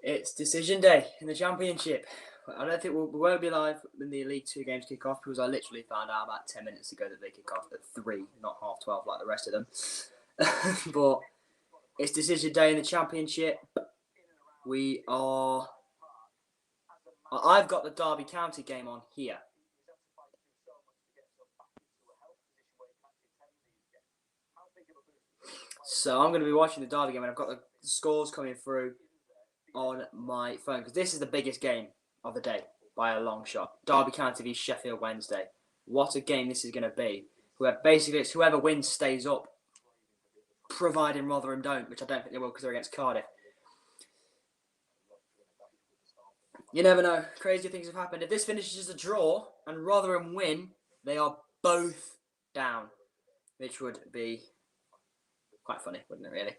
It's decision day in the Championship. I don't think we won't be live when the League Two games kick off because I literally found out about 10 minutes ago that they kick off at 3, not 12:30 like the rest of them. But it's decision day in the Championship. I've got the Derby County game on here. So I'm going to be watching the Derby game and I've got the scores coming through on my phone because this is the biggest game of the day by a long shot. Derby County v Sheffield Wednesday. What a game this is going to be. Basically, it's whoever wins stays up, providing Rotherham don't, which I don't think they will because they're against Cardiff. You never know. Crazy things have happened. If this finishes as a draw and Rotherham win, they are both down, which would be quite funny, wouldn't it, really?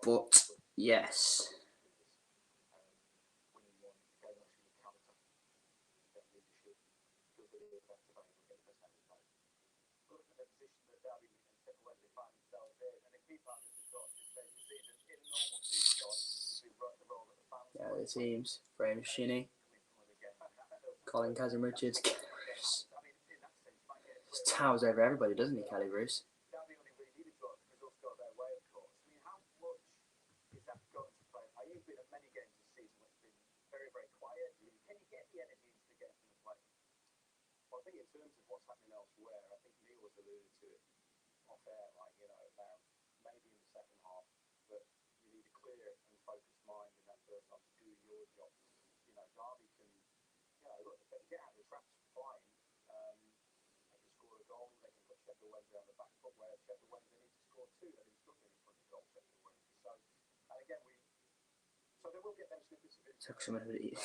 But, yes. Yeah, the teams. Graham Shinnie. Colin Kazim-Richards. Towers over everybody, doesn't he, Kelly Bruce? Took some of it.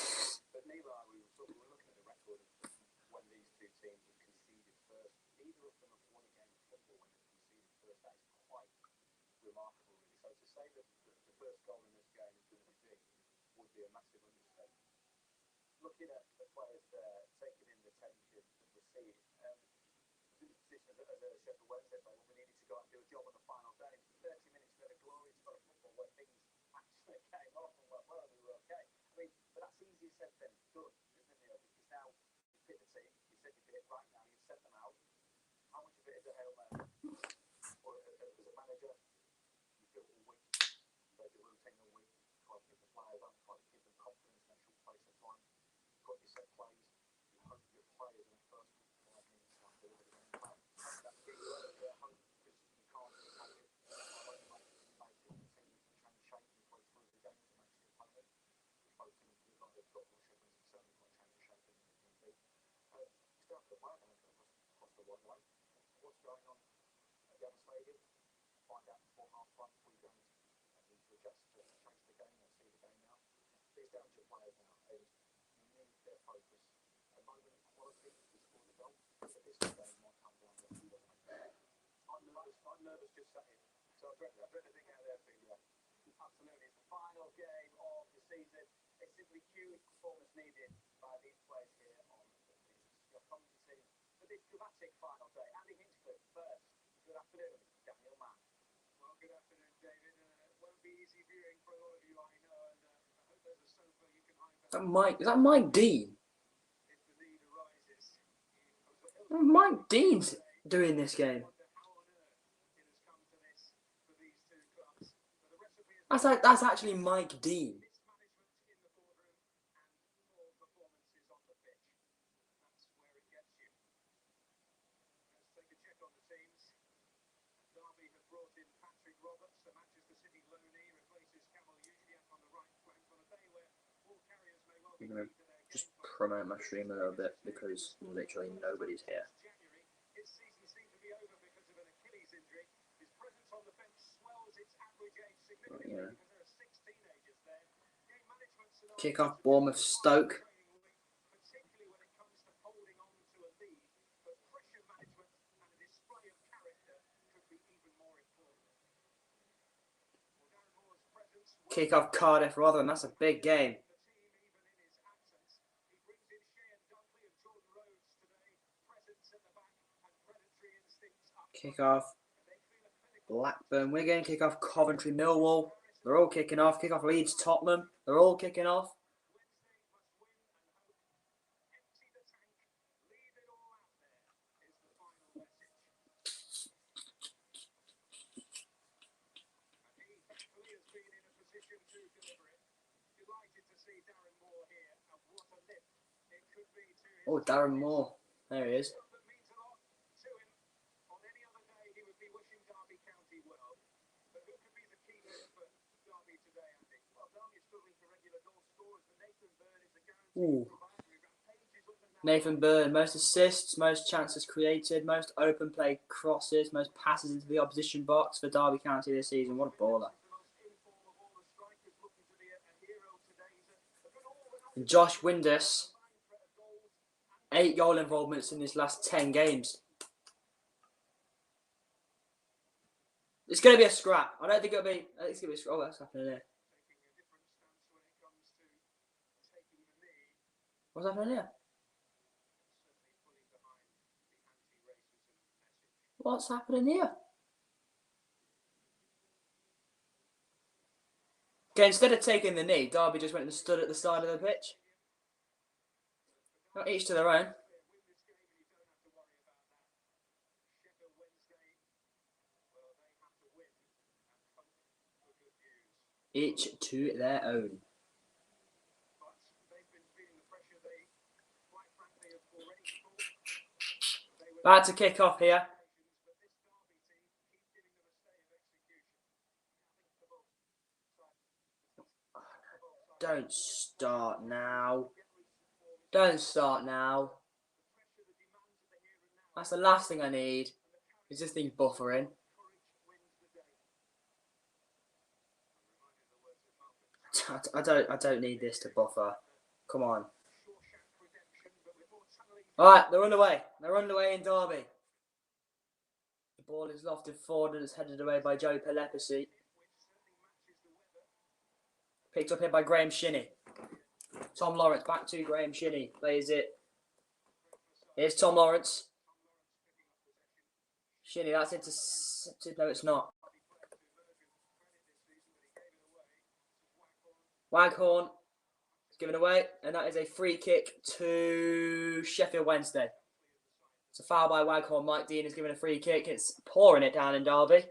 Is that Mike Dean? Mike Dean's doing this game. That's actually Mike Dean. I'm going to just promote my stream a little bit because literally nobody's here. Yeah. Kick off Bournemouth Stoke. Kick off Cardiff Rotherham. That's a big game. Kick off Blackburn Wigan. Kick off Coventry Millwall. They're all kicking off. Kick off Leeds, Tottenham. They're all kicking off. Oh, Darren Moore. There he is. Ooh. Nathan Byrne, most assists, most chances created, most open play crosses, most passes into the opposition box for Derby County this season. What a baller. And Josh Windus, 8 goal involvements in his last 10 games. It's going to be a scrap. I don't think it'll be. I think it's going to be a scrap. Oh, that's happening here. What's happening here? What's happening here? Okay, instead of taking the knee, Derby just went and stood at the side of the pitch. Not each to their own. Each to their own. About to kick off here. Don't start now. Don't start now. That's the last thing I need. Is this thing buffering? I don't need this to buffer. Come on. Alright, they're underway. They're underway in Derby. The ball is lofted forward and it's headed away by Joe Pelepisi. Picked up here by Graham Shinney. Tom Lawrence back to Graham Shinney. Plays it. Here's Tom Lawrence. Shinney, that's into... No, it's not. Waghorn is given away, and that is a free kick to Sheffield Wednesday. It's a foul by Waghorn. Mike Dean is given a free kick. It's pouring it down in Derby,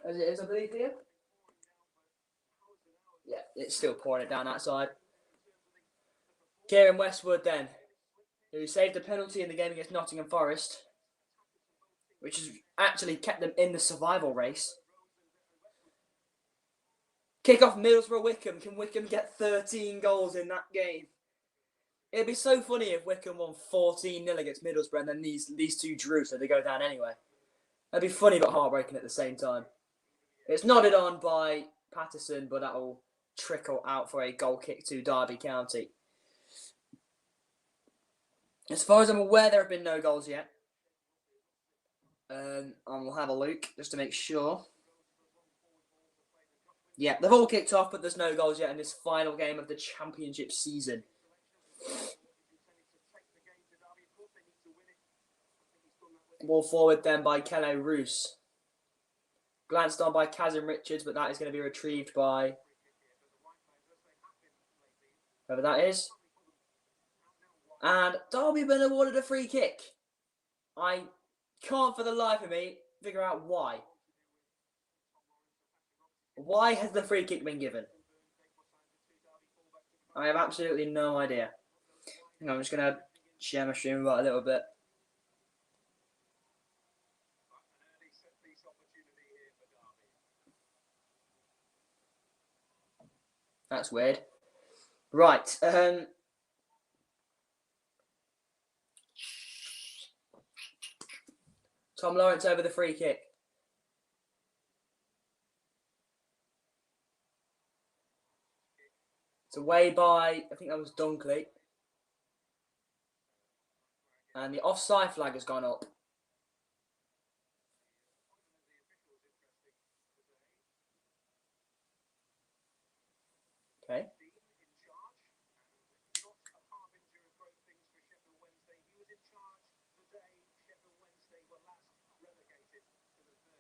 as it is, I believe, here. Yeah, it's still pouring it down that side. Kieran Westwood then, who saved a penalty in the game against Nottingham Forest, which has actually kept them in the survival race. Kick off Middlesbrough Wickham. Can Wickham get 13 goals in that game? It'd be so funny if Wickham won 14-0 against Middlesbrough and then these two drew, so they go down anyway. That'd be funny but heartbreaking at the same time. It's nodded on by Patterson, but that'll trickle out for a goal kick to Derby County. As far as I'm aware, there have been no goals yet. And we'll have a look just to make sure. Yeah, they've all kicked off, but there's no goals yet in this final game of the championship season. Ball forward then by Kelle Roos. Glanced on by Kazim Richards, but that is going to be retrieved by whoever that is. And Derby have been awarded a free kick. I can't for the life of me figure out why. Why has the free kick been given? I have absolutely no idea. I'm just going to share my stream about a little bit. That's weird. Right. Tom Lawrence over the free kick. It's away by, I think that was Dunkley. And the offside flag has gone up. Okay.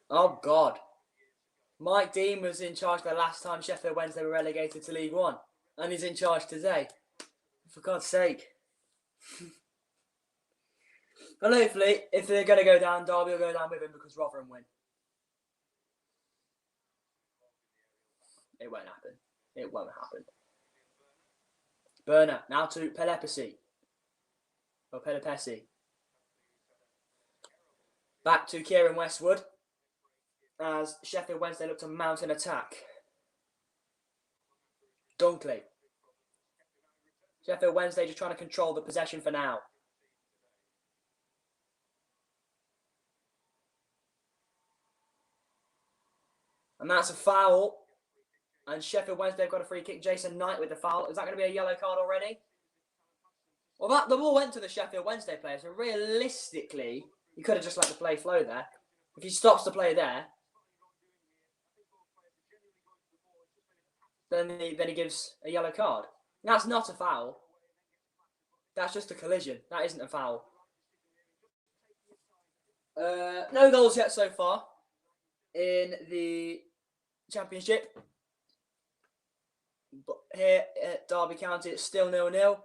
Oh, God. Mike Dean was in charge the last time Sheffield Wednesday were relegated to League One. And he's in charge today. For God's sake. And hopefully, if they're going to go down, Derby will go down with him because Rotherham win. It won't happen. It won't happen. Burner, now to Pelopessi. Or Pelopessi. Back to Kieran Westwood. As Sheffield Wednesday look to mount an attack. Dunkley. Sheffield Wednesday just trying to control the possession for now. And that's a foul. And Sheffield Wednesday have got a free kick. Jason Knight with the foul. Is that going to be a yellow card already? Well, the ball went to the Sheffield Wednesday player. So realistically, you could have just let the play flow there. If he stops the play there, then he gives a yellow card. That's not a foul. That's just a collision. That isn't a foul. No goals yet so far in the Championship. But here at Derby County, it's still 0-0.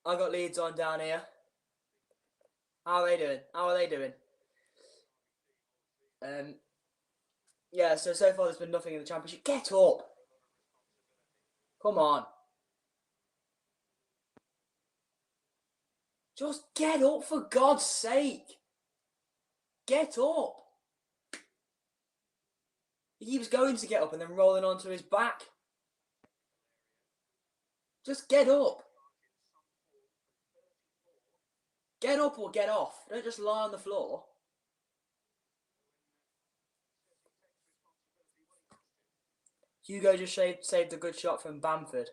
I got Leeds on down here. How are they doing? Yeah, so far there's been nothing in the Championship. Get up! Come on. Just get up, for God's sake. Get up. He was going to get up and then rolling onto his back. Just get up. Get up or get off. Don't just lie on the floor. Hugo just saved a good shot from Bamford.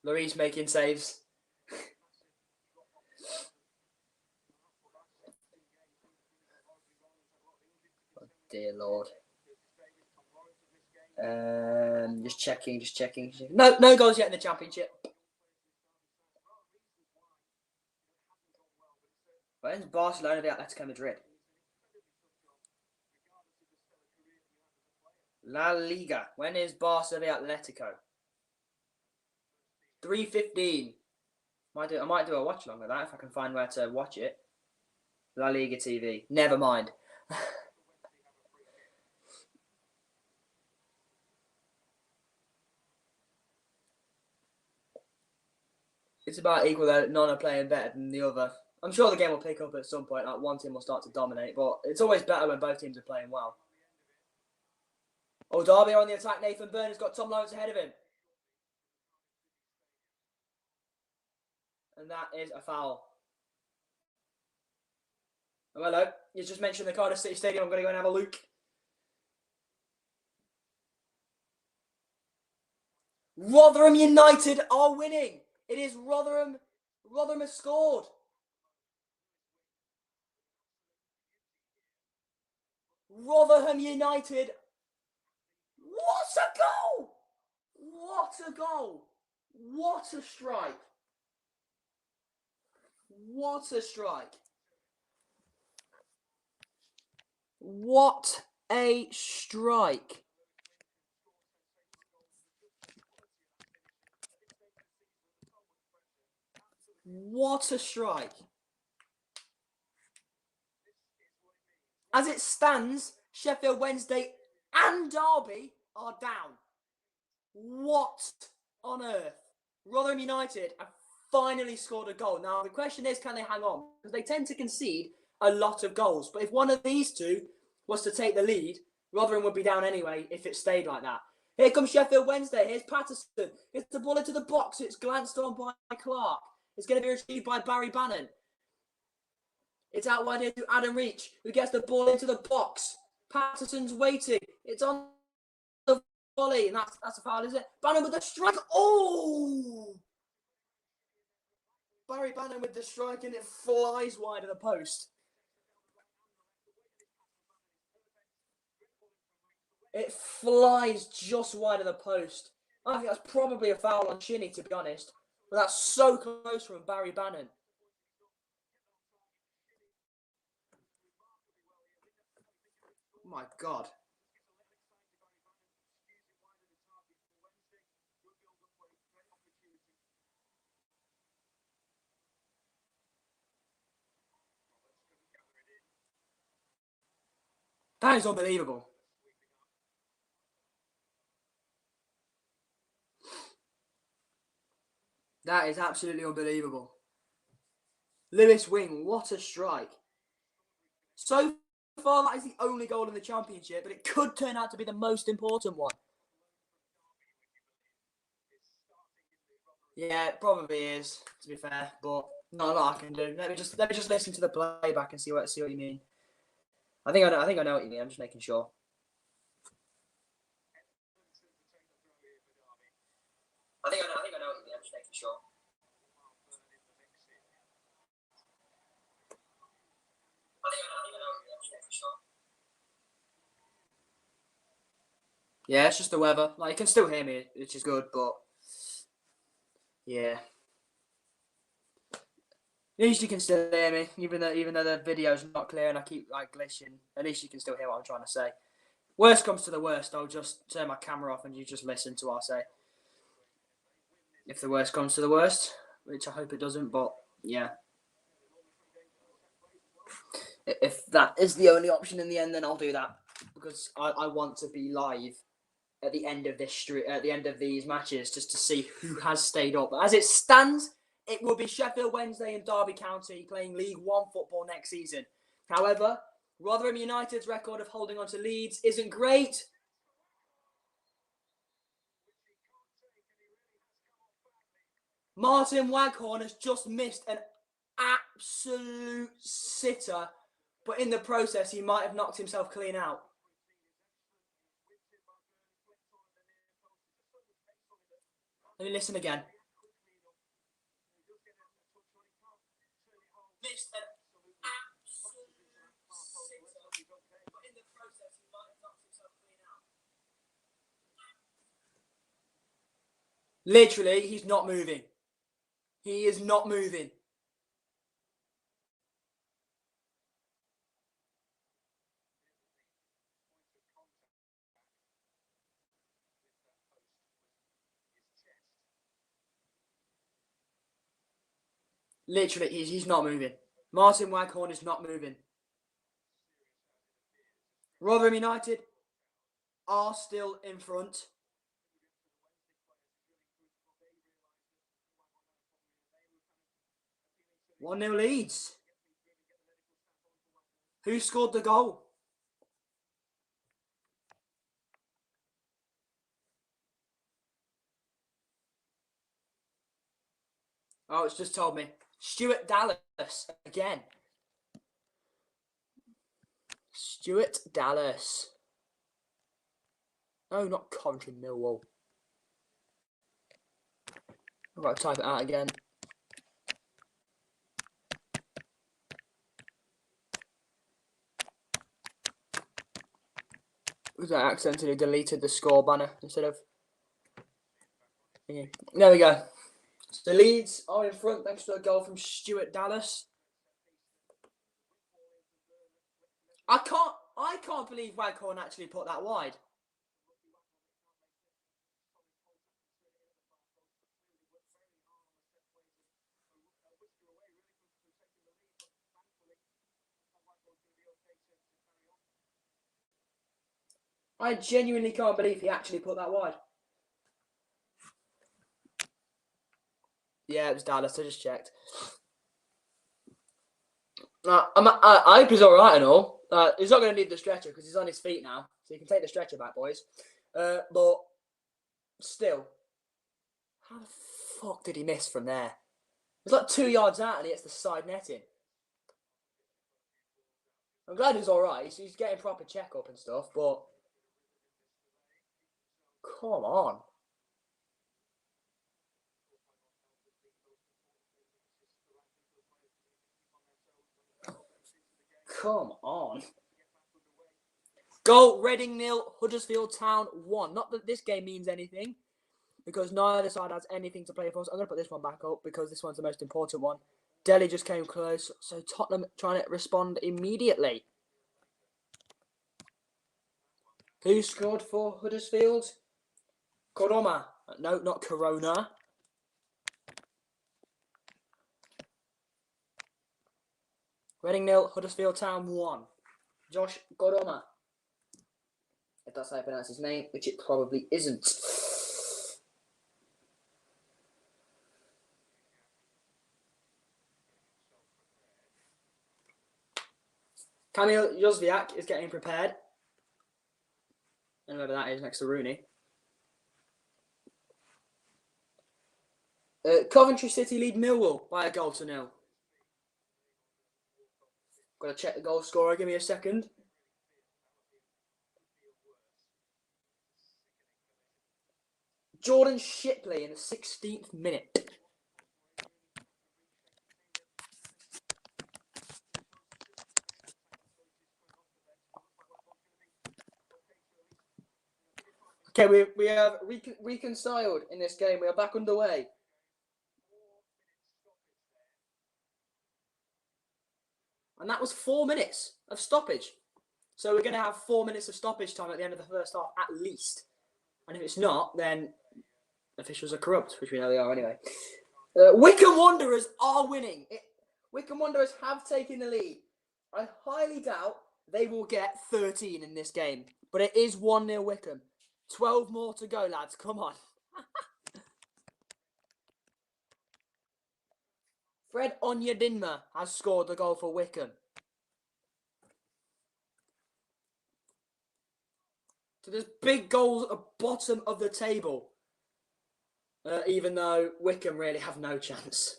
Lloris making saves. Oh, dear Lord. Just checking. No goals yet in the Championship. When's Barcelona v Atletico Madrid? La Liga. When is Barca v Atletico? 3:15. I might do a watch along with that if I can find where to watch it. La Liga TV. Never mind. It's about equal that none are playing better than the other. I'm sure the game will pick up at some point. Like one team will start to dominate, but it's always better when both teams are playing well. Oh, Derby are on the attack. Nathan Burner's got Tom Lawrence ahead of him. And that is a foul. Oh, hello. You just mentioned the Cardiff City Stadium. I'm going to go and have a look. Rotherham United are winning. It is Rotherham. Rotherham has scored. Rotherham United. What a goal! What a goal! What a strike! What a strike! What a strike! What a strike! As it stands, Sheffield Wednesday and Derby are down. What on earth? Rotherham United have finally scored a goal. Now, the question is, can they hang on? Because they tend to concede a lot of goals. But if one of these two was to take the lead, Rotherham would be down anyway if it stayed like that. Here comes Sheffield Wednesday. Here's Patterson. It's the ball into the box. It's glanced on by Clark. It's going to be retrieved by Barry Bannon. It's out wide here to Adam Reach, who gets the ball into the box. Patterson's waiting. It's on the volley, and that's a foul, is it? Bannon with the strike. Oh! Barry Bannon with the strike, and it flies wide of the post. It flies just wide of the post. I think that's probably a foul on Shinnie, to be honest. But that's so close from Barry Bannon. Oh my God. That is unbelievable. That is absolutely unbelievable. Lewis Wing, what a strike. So far, that is the only goal in the championship, but it could turn out to be the most important one. Yeah, it probably is, to be fair, but not a lot I can do. Let me just listen to the playback and see what you mean. I think I know what you mean. I'm just making sure. I think I know what you mean. I'm just making sure. I think I know what you mean. I'm just making sure. Yeah, it's just the weather. Like, you can still hear me, which is good, but yeah. At least you can still hear me, even though the video's not clear and I keep like glitching. At least you can still hear what I'm trying to say. Worst comes to the worst, I'll just turn my camera off and you just listen to what I say. If the worst comes to the worst, which I hope it doesn't, but yeah. If that is the only option in the end, then I'll do that because I want to be live at the end of at the end of these matches, just to see who has stayed up. But as it stands, it will be Sheffield Wednesday and Derby County playing League One football next season. However, Rotherham United's record of holding on to Leeds isn't great. Martin Waghorn has just missed an absolute sitter, but in the process, he might have knocked himself clean out. Let me listen again. Missed an absolute sitter, but in the process, he might have knocked himself clean out. Literally, he's not moving. He is not moving. Literally, he's not moving. Martin Waghorn is not moving. Rotherham United are still in front. 1-0 Leeds. Who scored the goal? Oh, it's just told me. Stuart Dallas again. Stuart Dallas. No, not Coventry, Millwall. I've got to type it out again. Because I accidentally deleted the score banner instead of... There we go. So Leeds are in front thanks to a goal from Stuart Dallas. I can't believe Waghorn actually put that wide. I genuinely can't believe he actually put that wide. Yeah, it was Dallas. I just checked. I hope he's all right and all. He's not going to need the stretcher because he's on his feet now, so you can take the stretcher back, boys. But still, how the fuck did he miss from there? It's like 2 yards out and he hits the side netting. I'm glad he's all right. He's getting proper checkup and stuff, but come on. Come on. Goal, Reading 0, Huddersfield Town 1. Not that this game means anything, because neither side has anything to play for. So I'm going to put this one back up because this one's the most important one. Delhi just came close, so Tottenham trying to respond immediately. Who scored for Huddersfield? Koroma. No, not Corona. Reading 0, Huddersfield Town 1. Josh Koroma. if that's how you pronounce his name, which it probably isn't. Kamil Jozwiak is getting prepared. And whoever that is next to Rooney. Coventry City lead Millwall by 1-0. Got to check the goal scorer. Give me a second. Jordan Shipley in the 16th minute. Okay, we have reconciled in this game. We are back underway. And that was 4 minutes of stoppage. So we're going to have 4 minutes of stoppage time at the end of the first half, at least. And if it's not, then officials are corrupt, which we know they are anyway. Wycombe Wanderers are winning. Wycombe Wanderers have taken the lead. I highly doubt they will get 13 in this game. But it is 1-0 Wycombe. 12 more to go, lads. Come on. Fred Onyedinma has scored the goal for Wycombe. So there's big goals at the bottom of the table. Even though Wycombe really have no chance.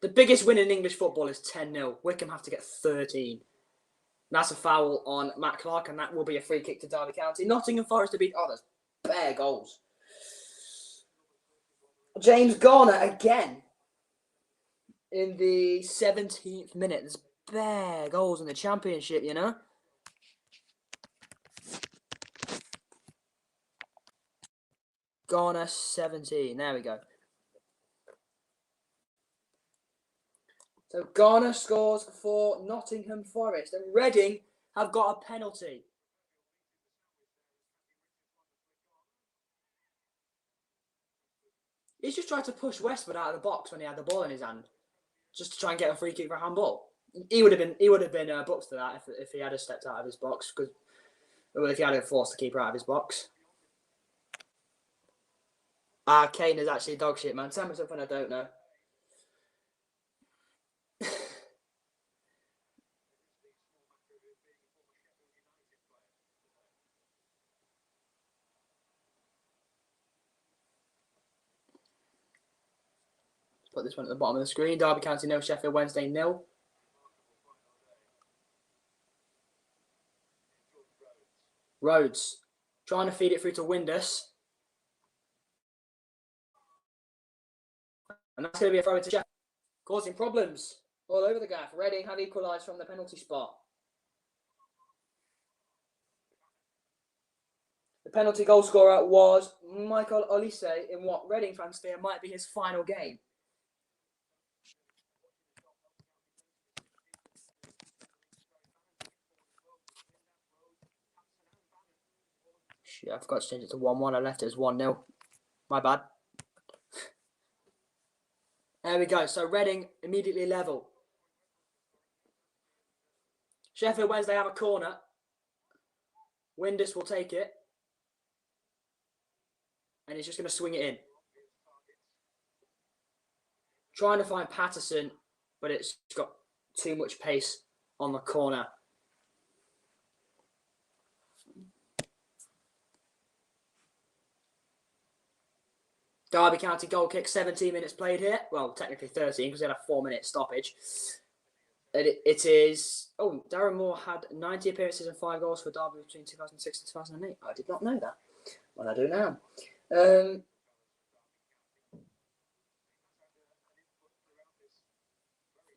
The biggest win in English football is 10-0. Wycombe have to get 13. That's a foul on Matt Clark, and that will be a free kick to Derby County. Nottingham Forest to beat others. Bare goals. James Garner again in the 17th minute. There's bare goals in the Championship, you know. Garner 17. There we go. So Garner scores for Nottingham Forest, and Reading have got a penalty. He's just tried to push Westwood out of the box when he had the ball in his hand, just to try and get a free kick for a handball. He would have been booked for that if he had stepped out of his box, because if he had forced the keeper out of his box. Kane is actually dog shit, man. Tell me something I don't know. Put this one at the bottom of the screen. Derby County 0, Sheffield Wednesday 0. Rhodes trying to feed it through to Windus. And that's going to be a throw into Sheffield, causing problems all over the gaff. Reading have equalised from the penalty spot. The penalty goal scorer was Michael Olise in what Reading fans fear might be his final game. Shit, I forgot to change it to 1-1. I left it as 1-0. My bad. There we go. So Reading immediately level. Sheffield Wednesday have a corner. Windus will take it. And he's just going to swing it in. Trying to find Patterson, but it's got too much pace on the corner. Derby County goal kick, 17 minutes played here. Well, technically 13 because they had a 4-minute stoppage. It is... Oh, Darren Moore had 90 appearances and 5 goals for Derby between 2006 and 2008. I did not know that. Well, I do now.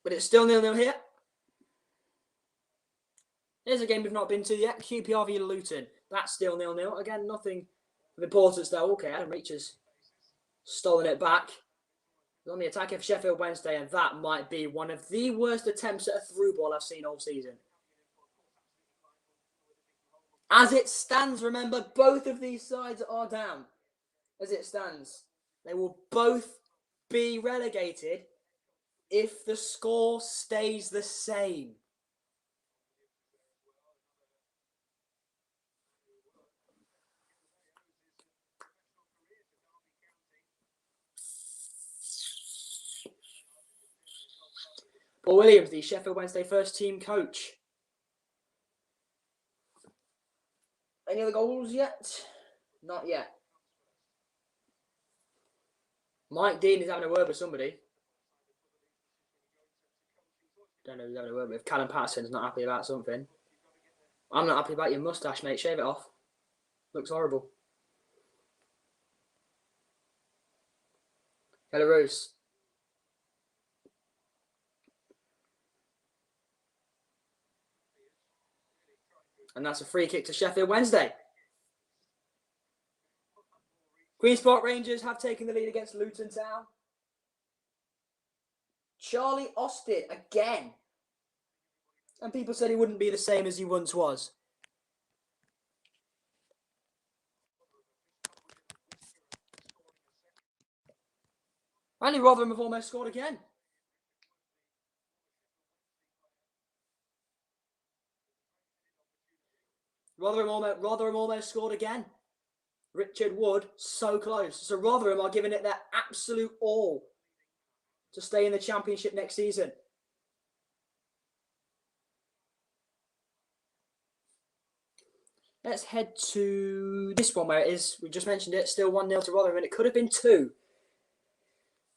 But it's still 0-0 here. Here's a game we've not been to yet. QPR v Luton. That's still 0-0. Again, nothing of importance though. Okay, Adam Reach has stolen it back. He's on the attack of Sheffield Wednesday, and that might be one of the worst attempts at a through ball I've seen all season. As it stands, remember, both of these sides are down. As it stands, they will both be relegated if the score stays the same. Paul Williams, the Sheffield Wednesday first team coach. Any other goals yet? Not yet. Mike Dean is having a word with somebody. Don't know who's having a word with. Callum Patterson's not happy about something. I'm not happy about your moustache, mate. Shave it off. Looks horrible. Belarus. And that's a free kick to Sheffield Wednesday. Queen's Park Rangers have taken the lead against Luton Town. Charlie Austin again. And people said he wouldn't be the same as he once was. Andy Rotherham have almost scored again. Rotherham almost scored again. Richard Wood, so close. So Rotherham are giving it their absolute all to stay in the Championship next season. Let's head to this one where it is, we just mentioned it, still 1-0 to Rotherham, and it could have been 2.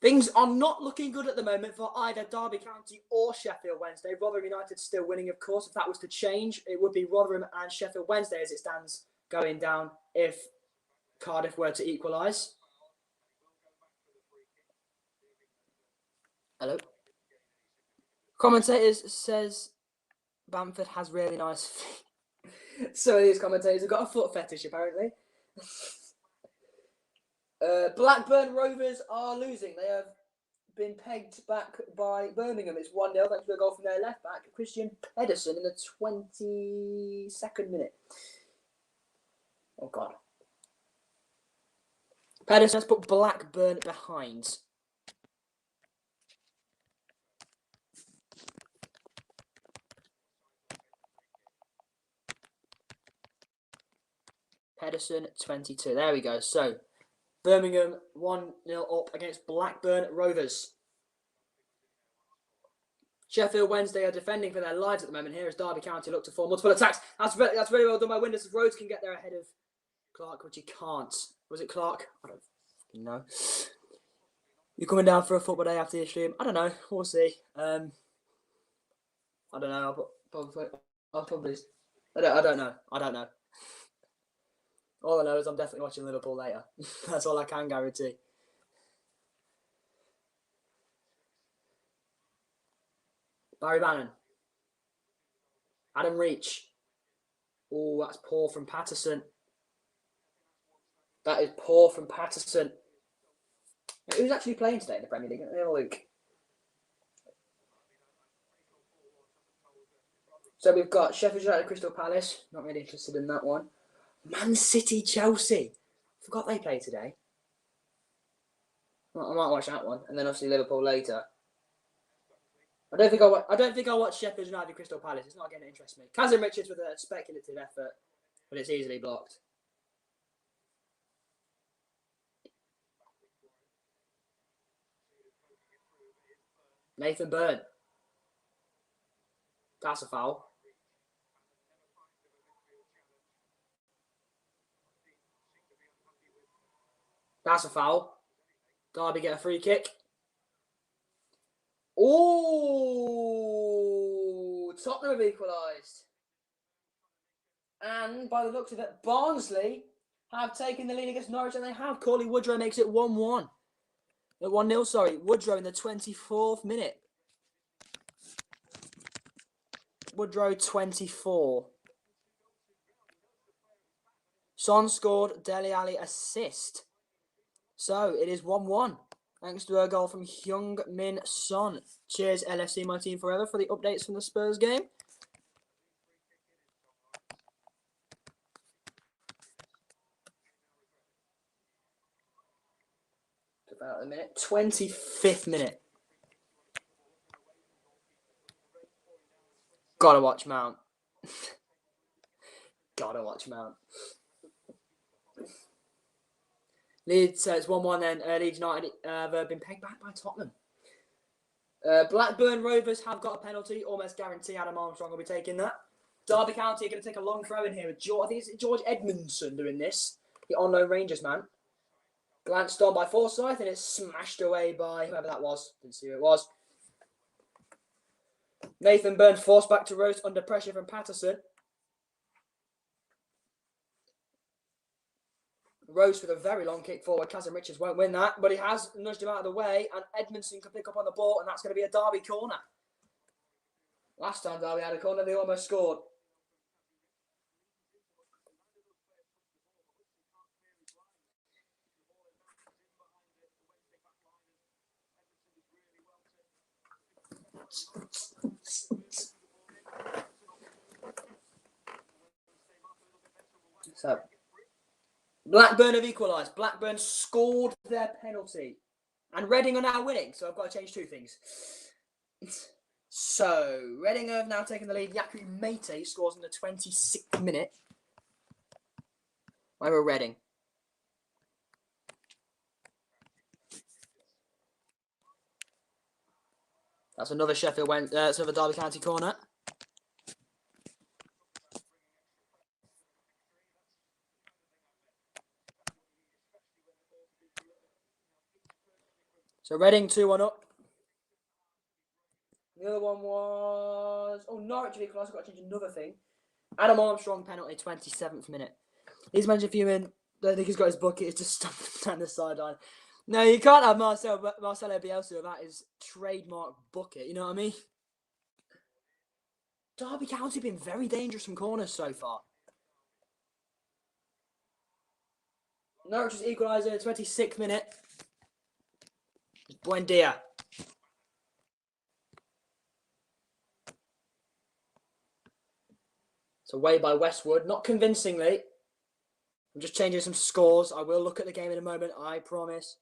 Things are not looking good at the moment for either Derby County or Sheffield Wednesday. Rotherham United still winning, of course. If that was to change, it would be Rotherham and Sheffield Wednesday as it stands going down if Cardiff were to equalise. Hello. Commentators says Bamford has really nice feet. Some of these commentators have got a foot fetish, apparently. Blackburn Rovers are losing. They have been pegged back by Birmingham. It's 1-0 thanks to a goal from their left back, Christian Pedersen, in the 22nd minute. Oh, God. Pedersen has put Blackburn behind. Pedersen, 22. There we go. So, Birmingham 1-0 up against Blackburn Rovers. Sheffield Wednesday are defending for their lives at the moment. Here as Derby County look to form multiple attacks. That's very well done by Windus. Rhodes can get there ahead of Clark, which he can't. Was it Clark? I don't fucking know. You coming down for a football day after the stream? I don't know. We'll see. I don't know. I'll probably. I don't know. All I know is I'm definitely watching Liverpool later. That's all I can guarantee. Barry Bannon. Adam Reach. Oh, that's poor from Patterson. That is poor from Patterson. Who's actually playing today in the Premier League? Let me have a look. So we've got Sheffield United, Crystal Palace. Not really interested in that one. Man City, Chelsea. Forgot they play today. I might watch that one, and then obviously Liverpool later. I don't think I'll watch Sheffield United, Crystal Palace. It's not going to interest me. Kazim Richards with a speculative effort, but it's easily blocked. Nathan Byrne. That's a foul. That's a foul. Derby get a free kick. Oh, Tottenham have equalised. And by the looks of it, Barnsley have taken the lead against Norwich, and they have. Cauley Woodrow makes it 1-1. 1-0, sorry. Woodrow in the 24th minute. Woodrow, 24. Son scored, Dele Alli assist. So, it is 1-1. Thanks to a goal from Heung-min Son. Cheers, LFC, my team forever, for the updates from the Spurs game. About a minute. 25th minute. Gotta watch Mount. Gotta watch Mount. Leeds, it's 1-1 then. Leeds United have been pegged back by Tottenham. Blackburn Rovers have got a penalty. Almost guarantee Adam Armstrong will be taking that. Derby County are going to take a long throw in here with George. I think it's George Edmondson doing this. The on-loan Rangers man. Glanced on by Forsyth and it's smashed away by whoever that was. Didn't see who it was. Nathan Burns forced back to Rose under pressure from Patterson. Rose with a very long kick forward. Kazim Richards won't win that, but he has nudged him out of the way, and Edmondson can pick up on the ball, and that's going to be a Derby corner. Last time Derby had a corner, they almost scored. So, Blackburn have equalised. Blackburn scored their penalty. And Reading are now winning, so I've got to change two things. So, Reading have now taken the lead. Yaku Mate scores in the 26th minute. Over Reading. That's another that's another Derby County corner. So Reading 2-1 up. The other one was Norwich have equalised. I've got to change another thing. Adam Armstrong penalty, 27th minute. He's managed a few in. I think he's got his bucket. He's just stopped down the sideline. No, you can't have Marcelo Bielsa without his trademark bucket. You know what I mean? Derby County have been very dangerous from corners so far. Norwich has equalised in the 26th minute. Buendia. It's away by Westwood. Not convincingly. I'm just changing some scores. I will look at the game in a moment, I promise.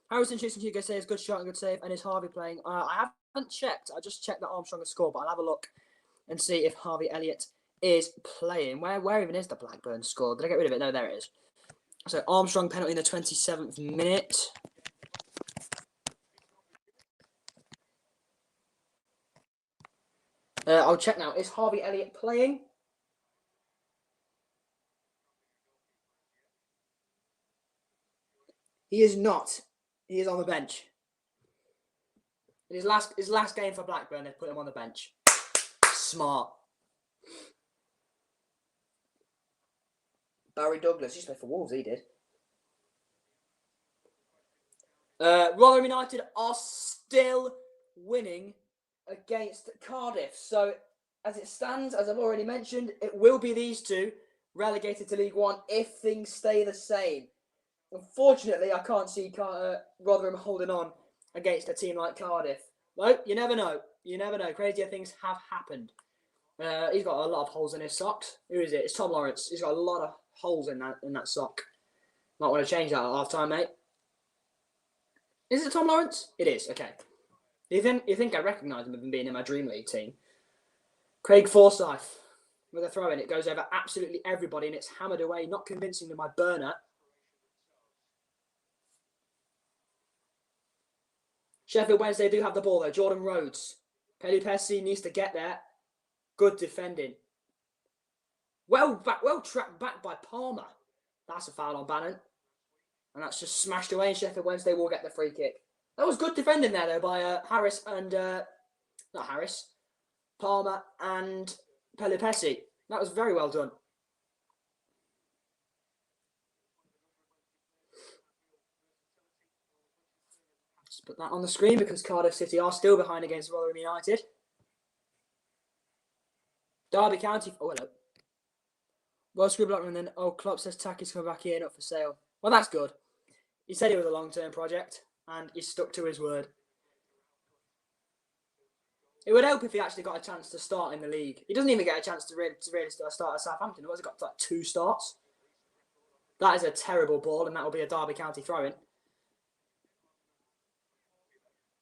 Harrison shoots and Hugo says good shot and good save. And is Harvey playing? I haven't checked. I just checked that Armstrong has scored, but I'll have a look and see if Harvey Elliott is playing. Where even is the Blackburn score? Did I get rid of it? No, there it is. So Armstrong penalty in the 27th minute. I'll check now. Is Harvey Elliott playing? He is not. He is on the bench. In his last game for Blackburn, they put him on the bench. Smart. Barry Douglas. He played for Wolves, he did. Rotherham United are still winning against Cardiff. So, as it stands, as I've already mentioned, it will be these two relegated to League One if things stay the same. Unfortunately, I can't see Rotherham holding on against a team like Cardiff. No, you never know. You never know. Crazier things have happened. He's got a lot of holes in his socks. Who is it? It's Tom Lawrence. He's got a lot of holes in that sock. Might want to change that at half time, mate. Is it Tom Lawrence? It is. Okay. You think I recognise him with being in my Dream League team? Craig Forsyth with a throw in. It goes over absolutely everybody and it's hammered away, not convincingly by Burner. Sheffield Wednesday do have the ball though. Jordan Rhodes. Pelupessy needs to get there. Good defending. Well tracked back by Palmer. That's a foul on Bannon. And that's just smashed away and Sheffield Wednesday will get the free kick. That was good defending there though by Harris and... not Harris. Palmer and Pelupessy. That was very well done. Let's put that on the screen because Cardiff City are still behind against Rotherham United. Derby County. Oh, hello. Well, Scribbler and then, Klopp says Taki's coming back here, not for sale. Well, that's good. He said it was a long-term project and he stuck to his word. It would help if he actually got a chance to start in the league. He doesn't even get a chance to really start at Southampton. He's got like 2 starts. That is a terrible ball, and that will be a Derby County throw-in.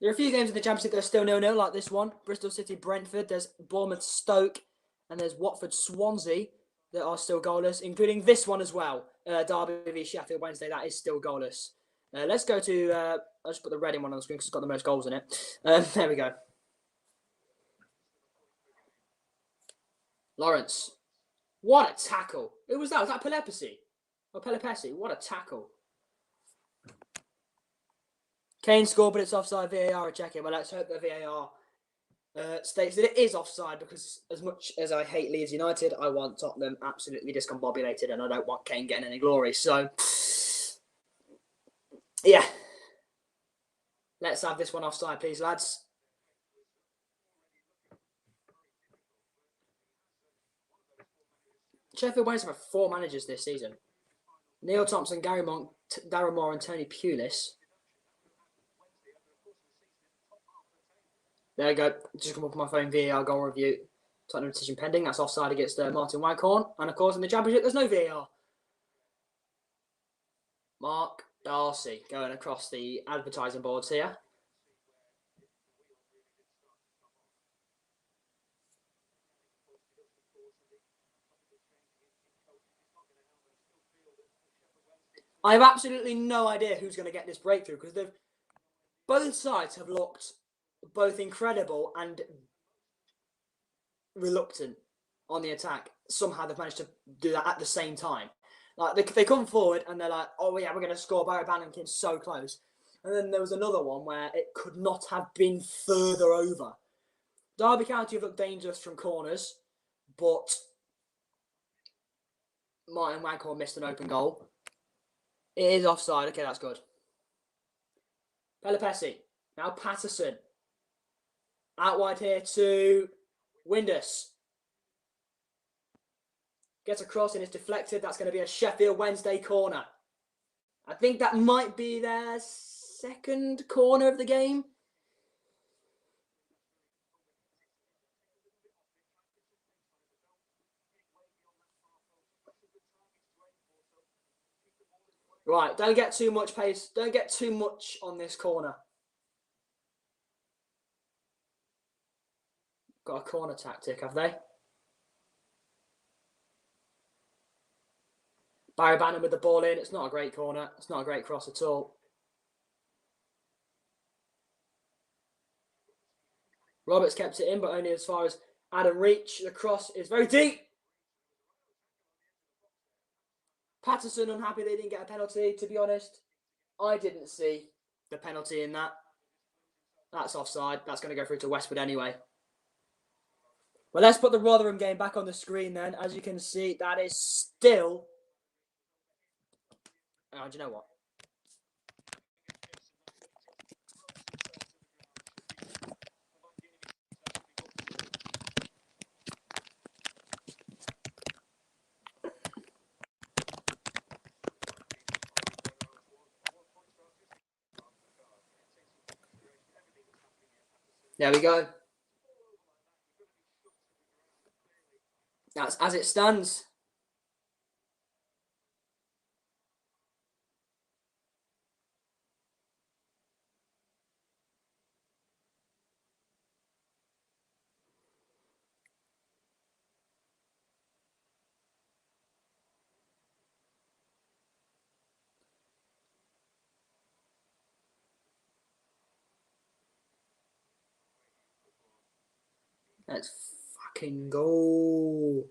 There are a few games in the Championship that are still 0-0, like this one. Bristol City, Brentford. There's Bournemouth, Stoke, and there's Watford, Swansea that are still goalless, including this one as well. Derby v Sheffield Wednesday, that is still goalless. Let's go to... I'll just put the Reading one on the screen because it's got the most goals in it. There we go. Lawrence. What a tackle. Who was that? Was that Pelepesi? Or Pelepesi? What a tackle. Kane scored, but it's offside. VAR are checking. Well, let's hope the VAR states that it is offside, because as much as I hate Leeds United, I want Tottenham absolutely discombobulated, and I don't want Kane getting any glory. So, yeah. Let's have this one offside, please, lads. Sheffield Wednesday have 4 managers this season. Neil Thompson, Gary Monk, Darren Moore and Tony Pulis. There you go. Just come up on my phone, VAR goal review. Tottenham decision pending. That's offside against Martin Waghorn. And of course, in the Championship, there's no VAR. Mark Darcy going across the advertising boards here. I have absolutely no idea who's going to get this breakthrough, because both sides have looked both incredible and reluctant on the attack. Somehow they've managed to do that at the same time. Like they come forward and they're like, "Oh yeah, we're going to score." Barry Bannikin's so close, and then there was another one where it could not have been further over. Derby County have looked dangerous from corners, but Martin Waghorn missed an open goal. It is offside. Okay, that's good. Pelepesi. Now Patterson. Out wide here to Windus. Gets across and it's deflected. That's going to be a Sheffield Wednesday corner. I think that might be their second corner of the game. Right, don't get too much pace. Don't get too much on this corner. Got a corner tactic, have they? Barry Bannon with the ball in. It's not a great corner. It's not a great cross at all. Roberts kept it in, but only as far as Adam Reach. The cross is very deep. Patterson unhappy they didn't get a penalty, to be honest. I didn't see the penalty in that. That's offside. That's going to go through to Westwood anyway. Well, let's put the Rotherham game back on the screen then. As you can see, that is still... Oh, do you know what? There we go. That's as it stands. Let's fucking go.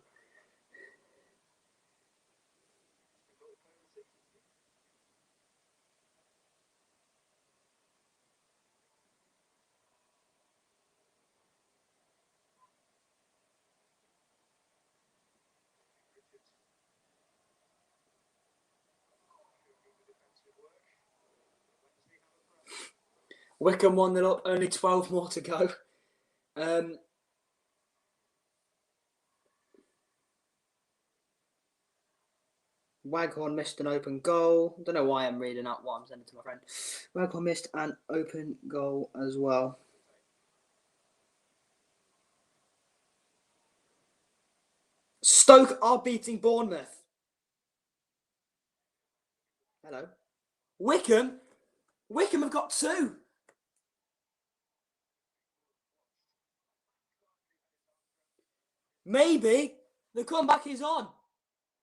Wickham 1-0 up, only 12 more to go. Waghorn missed an open goal. Don't know why I'm reading out what I'm sending to my friend. Waghorn missed an open goal as well. Stoke are beating Bournemouth. Hello. Wickham have got 2. Maybe the comeback is on.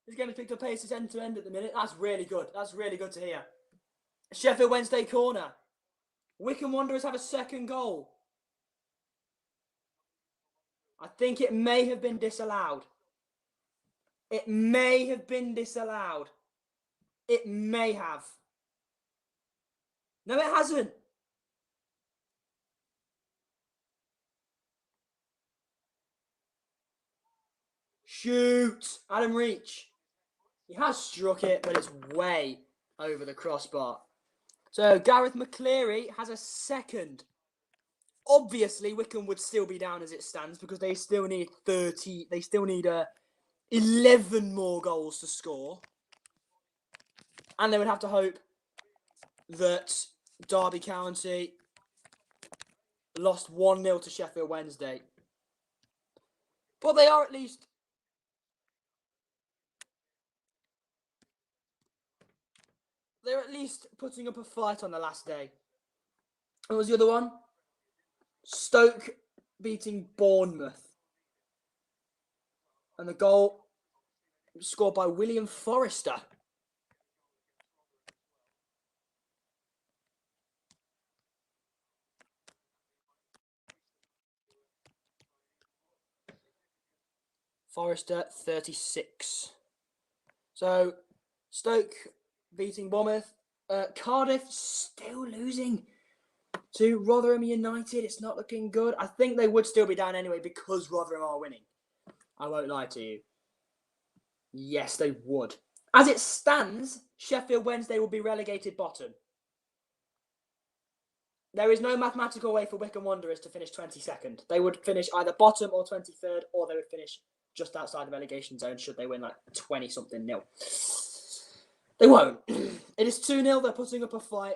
This game has picked up pace. It's end to end at the minute. That's really good. That's really good to hear. Sheffield Wednesday corner. Wickham Wanderers have a second goal. I think it may have been disallowed. It may have been disallowed. It may have. No, it hasn't. Shoot. Adam Reach. He has struck it, but it's way over the crossbar. So Gareth McCleary has a second. Obviously, Wycombe would still be down as it stands because they still need 30. They still need 11 more goals to score. And they would have to hope that Derby County lost 1-0 to Sheffield Wednesday. But they are at least... They're at least putting up a fight on the last day. What was the other one? Stoke beating Bournemouth. And the goal scored by William Forrester. Forrester, 36. So, Stoke beating Bournemouth. Cardiff still losing to Rotherham United. It's not looking good. I think they would still be down anyway because Rotherham are winning. I won't lie to you. Yes, they would. As it stands, Sheffield Wednesday will be relegated bottom. There is no mathematical way for Wycombe Wanderers to finish 22nd. They would finish either bottom or 23rd, or they would finish just outside the relegation zone should they win like 20-something nil. They won't. It is 2-0. They're putting up a fight.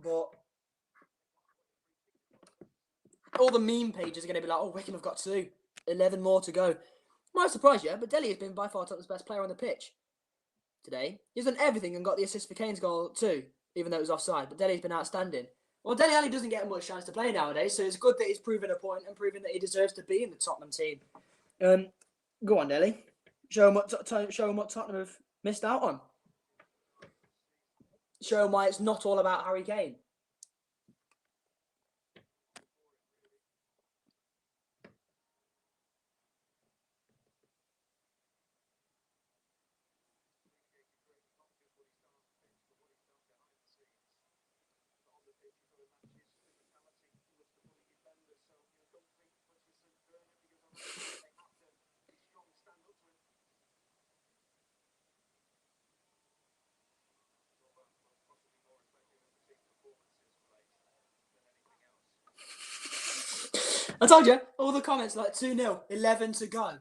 But all the meme pages are going to be like, oh, Wycombe have got 2. 11 more to go. Might surprise you, but Dele has been by far Tottenham's best player on the pitch today. He's done everything and got the assist for Kane's goal too, even though it was offside. But Dele's been outstanding. Well, Dele Alli doesn't get much chance to play nowadays, so it's good that he's proven a point and proven that he deserves to be in the Tottenham team. Go on, Dele. Show him what Tottenham have missed out on. Show him why it's not all about Harry Kane. I told you, all the comments like 2-0, 11 to go.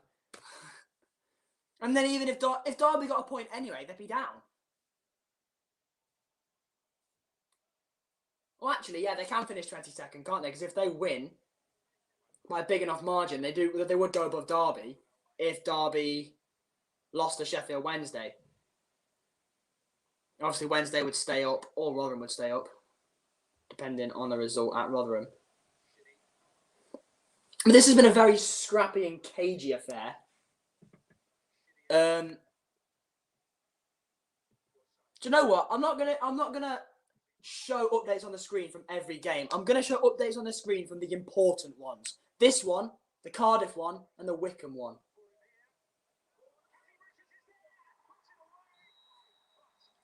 And then even if Derby got a point anyway, they'd be down. Well, actually, yeah, they can finish 22nd, can't they? Because if they win by a big enough margin, they would go above Derby if Derby lost to Sheffield Wednesday. Obviously, Wednesday would stay up, or Rotherham would stay up, depending on the result at Rotherham. But this has been a very scrappy and cagey affair. Do you know what? I'm not gonna show updates on the screen from every game. I'm gonna show updates on the screen from the important ones. This one, the Cardiff one, and the Wycombe one.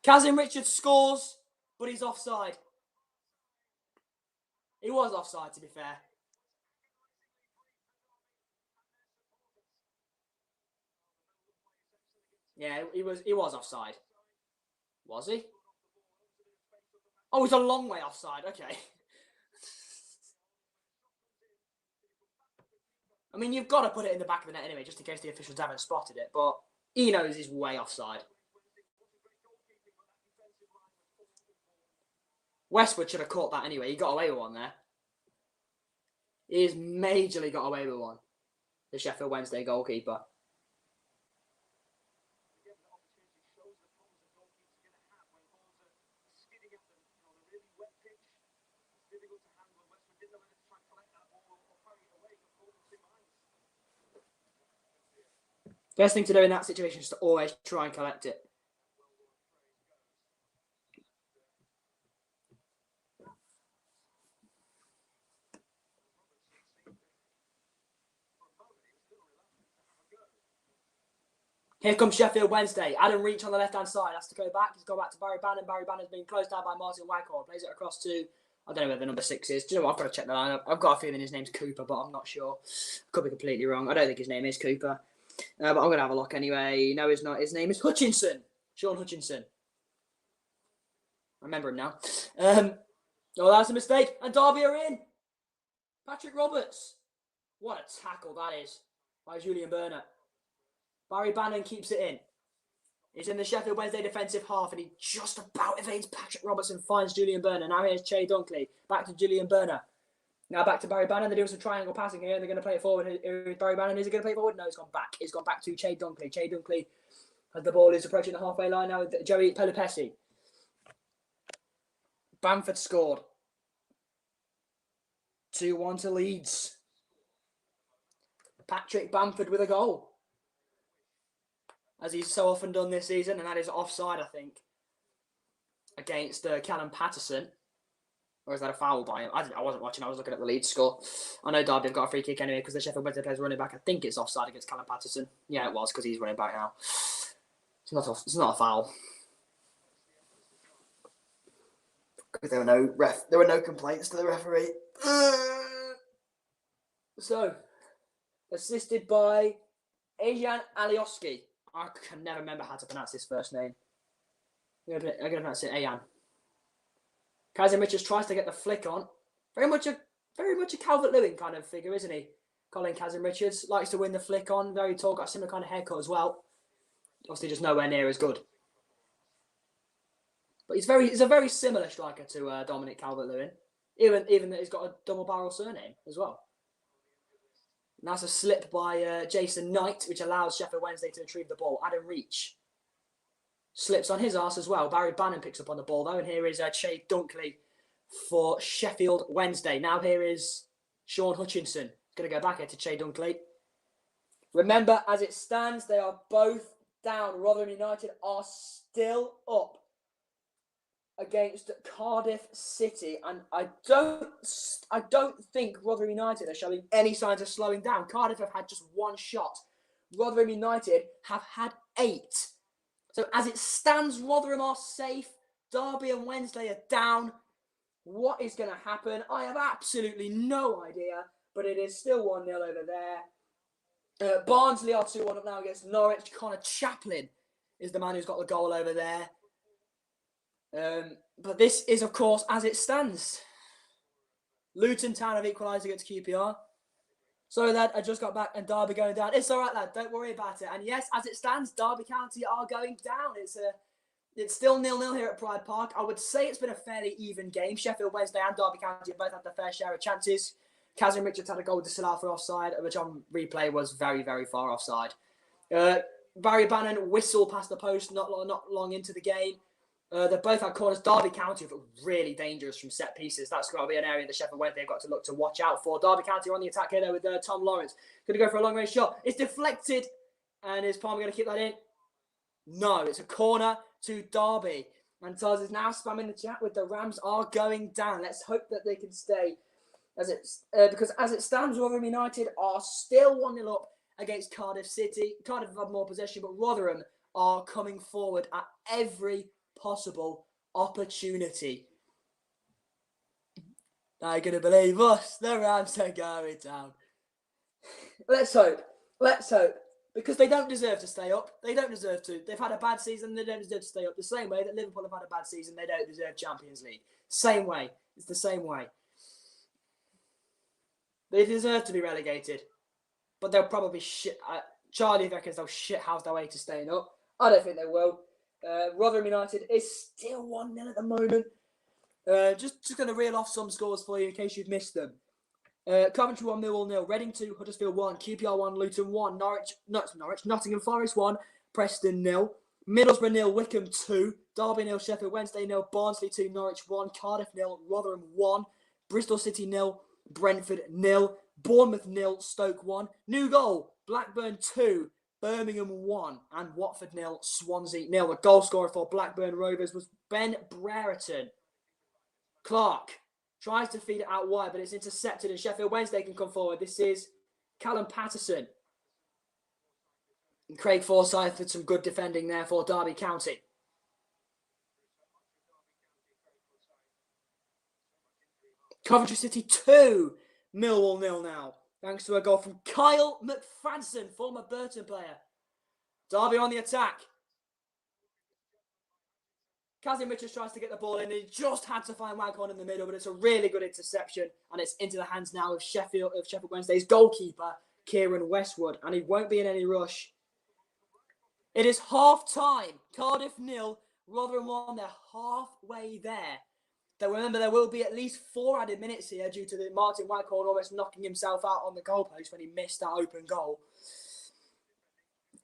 Kazim Richards scores, but he's offside. He was offside, to be fair. Yeah, he was offside. Was he? Oh, he's a long way offside. Okay. I mean, you've got to put it in the back of the net anyway, just in case the officials haven't spotted it. But he knows he's way offside. Westwood should have caught that anyway. He got away with one there. He's majorly got away with one. The Sheffield Wednesday goalkeeper. Best thing to do in that situation is to always try and collect it. Here comes Sheffield Wednesday. Adam Reach on the left-hand side. Has to go back. He's gone back to Barry Bannon. Barry Bannon's been closed down by Martin Waghorn. Plays it across to, I don't know where the number 6 is. Do you know what? I've got to check the lineup. I've got a feeling his name's Cooper, but I'm not sure. Could be completely wrong. I don't think his name is Cooper. But I'm going to have a look anyway. No, it's not. His name is Hutchinson. Sean Hutchinson. I remember him now. Oh, that's a mistake. And Derby are in. Patrick Roberts. What a tackle that is by Julian Bernat. Barry Bannon keeps it in. He's in the Sheffield Wednesday defensive half and he just about evades Patrick Roberts and finds Julian Bernat. Now here's Che Dunkley. Back to Julian Bernat. Now back to Barry Bannon. They're doing some triangle passing here and they're going to play it forward. Here's Barry Bannon. Is he going to play it forward? No, he's gone back. He's gone back to Che Dunkley. Che Dunkley, as the ball is approaching the halfway line now with Joey Pelupessy. Bamford scored. 2-1 to Leeds. Patrick Bamford with a goal. As he's so often done this season, and that is offside, I think, against Callum Patterson. Or is that a foul by him? I wasn't watching, I was looking at the Leeds score. I know Derby have got a free kick anyway because the Sheffield Wednesday players running back. I think it's offside against Callum Patterson. Yeah, it was because he's running back now. It's not a foul. There were no complaints to the referee. So, assisted by Ejan Alioski. I can never remember how to pronounce his first name. I'm going to pronounce it Ejan. Kazim Richards tries to get the flick on. Very much a Calvert-Lewin kind of figure, isn't he? Colin Kazim Richards likes to win the flick on. Very tall, got a similar kind of haircut as well. Obviously, just nowhere near as good. But he's a very similar striker to Dominic Calvert-Lewin. Even that he's got a double barrel surname as well. And that's a slip by Jason Knight, which allows Sheffield Wednesday to retrieve the ball. Adam Reach slips on his arse as well. Barry Bannon picks up on the ball, though. And here is Che Dunkley for Sheffield Wednesday. Now here is Sean Hutchinson. Going to go back here to Che Dunkley. Remember, as it stands, they are both down. Rotherham United are still up against Cardiff City, and I don't think Rotherham United are showing any signs of slowing down. Cardiff have had just one shot. Rotherham United have had 8. So as it stands, Rotherham are safe. Derby and Wednesday are down. What is going to happen? I have absolutely no idea, but it is still 1-0 over there. Barnsley are 2-1 up now against Norwich. Connor Chaplin is the man who's got the goal over there. But this is, of course, as it stands. Luton Town have equalised against QPR. Sorry, lad, I just got back and Derby going down. It's all right, lad. Don't worry about it. And yes, as it stands, Derby County are going down. It's still 0-0 here at Pride Park. I would say it's been a fairly even game. Sheffield Wednesday and Derby County have both had their fair share of chances. Kazim Richards had a goal disallowed for offside, which on replay was very, very far offside. Barry Bannon whistle past the post not long into the game. They both had corners. Derby County have looked really dangerous from set pieces. That's got to be an area that Sheffield Wednesday have got to look to watch out for. Derby County are on the attack here though with Tom Lawrence. Going to go for a long range shot. It's deflected. And is Palmer going to keep that in? No, it's a corner to Derby. And Taz is now spamming the chat with the Rams are going down. Let's hope that they can stay. Because as it stands, Rotherham United are still 1-0 up against Cardiff City. Cardiff have had more possession, but Rotherham are coming forward at every possible opportunity. Are you going to believe us? The Rams are going down. Let's hope. Because they don't deserve to stay up. They don't deserve to. They've had a bad season. They don't deserve to stay up. The same way that Liverpool have had a bad season. They don't deserve Champions League. Same way. It's the same way. They deserve to be relegated. But they'll probably Charlie reckons they'll shithouse their way to staying up. I don't think they will. Rotherham United is still 1-0 at the moment. Just going to reel off some scores for you in case you've missed them. Coventry 1, Millwall 0, Reading 2, Huddersfield 1, QPR 1, Luton 1, Nottingham Forest 1, Preston 0, Middlesbrough 0, Wickham 2, Derby 0, Sheffield Wednesday 0, Barnsley 2, Norwich 1, Cardiff 0, Rotherham 1, Bristol City 0, Brentford 0, Bournemouth 0, Stoke 1, new goal, Blackburn 2, Birmingham 1, and Watford 0, Swansea 0. The goal scorer for Blackburn Rovers was Ben Brereton. Clark tries to feed it out wide, but it's intercepted, and Sheffield Wednesday can come forward. This is Callum Patterson. Craig Forsyth with some good defending there for Derby County. Coventry City 2, Millwall 0 now. Thanks to a goal from Kyle McFadden, former Burton player. Derby on the attack. Kazim Richards tries to get the ball in. He just had to find Waghorn in the middle, but it's a really good interception. And it's into the hands now of Sheffield Wednesday's goalkeeper, Kieran Westwood. And he won't be in any rush. It is half-time. Cardiff 0, Rotherham 1. They're halfway there. Remember, there will be at least 4 added minutes here due to Martin Waghorn almost knocking himself out on the goalpost when he missed that open goal.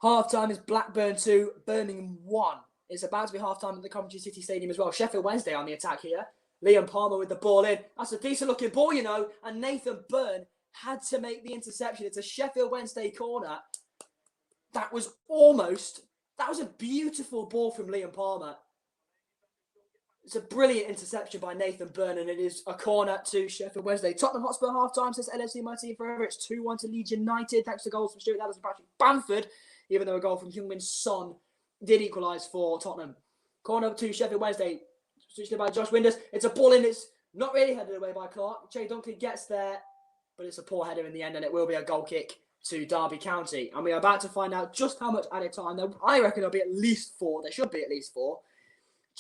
Half-time is Blackburn 2, Birmingham 1. It's about to be half-time at the Coventry City Stadium as well. Sheffield Wednesday on the attack here. Liam Palmer with the ball in. That's a decent-looking ball, you know. And Nathan Byrne had to make the interception. It's a Sheffield Wednesday corner. That was a beautiful ball from Liam Palmer. It's a brilliant interception by Nathan Byrne, and it is a corner to Sheffield Wednesday. Tottenham Hotspur half-time says LFC my team forever. It's 2-1 to Leeds United. Thanks to goals from Stuart Dallas and Patrick Bamford, even though a goal from Heung-min Son did equalise for Tottenham. Corner to Sheffield Wednesday, switched in by Josh Winders. It's a ball in. It's not really headed away by Clark. Jay Dunkley gets there, but it's a poor header in the end, and it will be a goal kick to Derby County. And we are about to find out just how much added time. I reckon there'll be at least 4. There should be at least 4.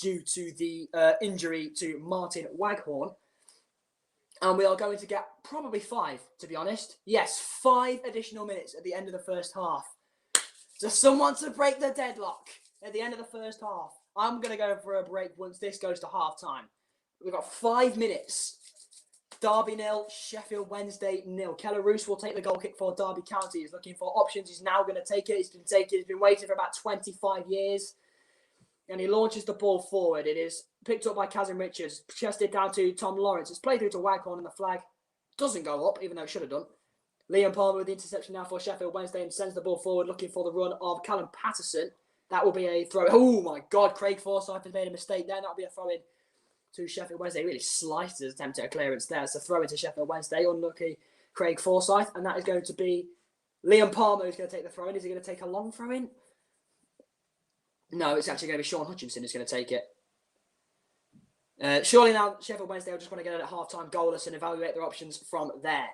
Due to the injury to Martin Waghorn. And we are going to get probably 5, to be honest. Yes, 5 additional minutes at the end of the first half. Just someone to break the deadlock at the end of the first half. I'm going to go for a break once this goes to half-time. We've got 5 minutes. Derby 0, Sheffield Wednesday 0. Keller Roos will take the goal kick for Derby County. He's looking for options. He's now going to take it. He's been waiting for about 25 years. And he launches the ball forward. It is picked up by Kazim Richards, chested down to Tom Lawrence. It's played through to Waghorn, and the flag doesn't go up, even though it should have done. Liam Palmer with the interception now for Sheffield Wednesday and sends the ball forward, looking for the run of Callum Patterson. That will be a throw. Oh my God, Craig Forsyth has made a mistake there. That'll be a throw in to Sheffield Wednesday. He really sliced his attempt at a clearance there. It's a throw into Sheffield Wednesday. Unlucky Craig Forsyth, and that is going to be Liam Palmer who's going to take the throw in. Is he going to take a long throw in? No, it's actually going to be Sean Hutchinson who's going to take it. Surely now Sheffield Wednesday are just going to get it at half-time goalless and evaluate their options from there.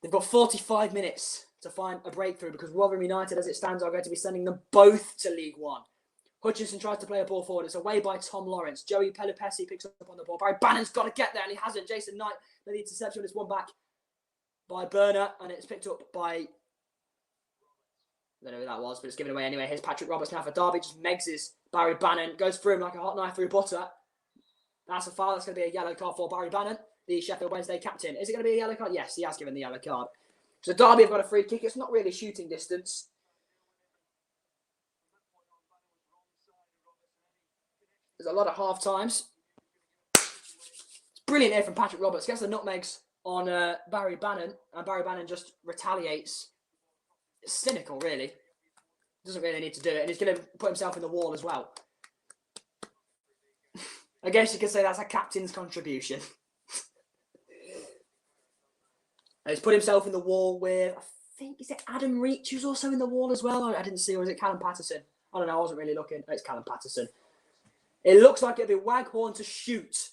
They've got 45 minutes to find a breakthrough because Rotherham United, as it stands, are going to be sending them both to League One. Hutchinson tries to play a ball forward. It's away by Tom Lawrence. Joey Pelupessy picks up on the ball. Barry Bannon's got to get there, and he hasn't. Jason Knight, the interception is won back by Burner, and it's picked up by... I don't know who that was, but it's given away anyway. Here's Patrick Roberts now for Derby. Just megses Barry Bannon. Goes through him like a hot knife through butter. That's a foul. That's going to be a yellow card for Barry Bannon, the Sheffield Wednesday captain. Is it going to be a yellow card? Yes, he has given the yellow card. So Derby have got a free kick. It's not really shooting distance. There's a lot of half times. It's brilliant here from Patrick Roberts. Gets the nutmegs on Barry Bannon, and Barry Bannon just retaliates. It's cynical, really. Doesn't really need to do it. And he's going to put himself in the wall as well. I guess you could say that's a captain's contribution. He's put himself in the wall with, I think, is it Adam Reach who's also in the wall as well? I didn't see, or is it Callum Patterson? I don't know, I wasn't really looking. Oh, it's Callum Patterson. It looks like it'll be Waghorn to shoot.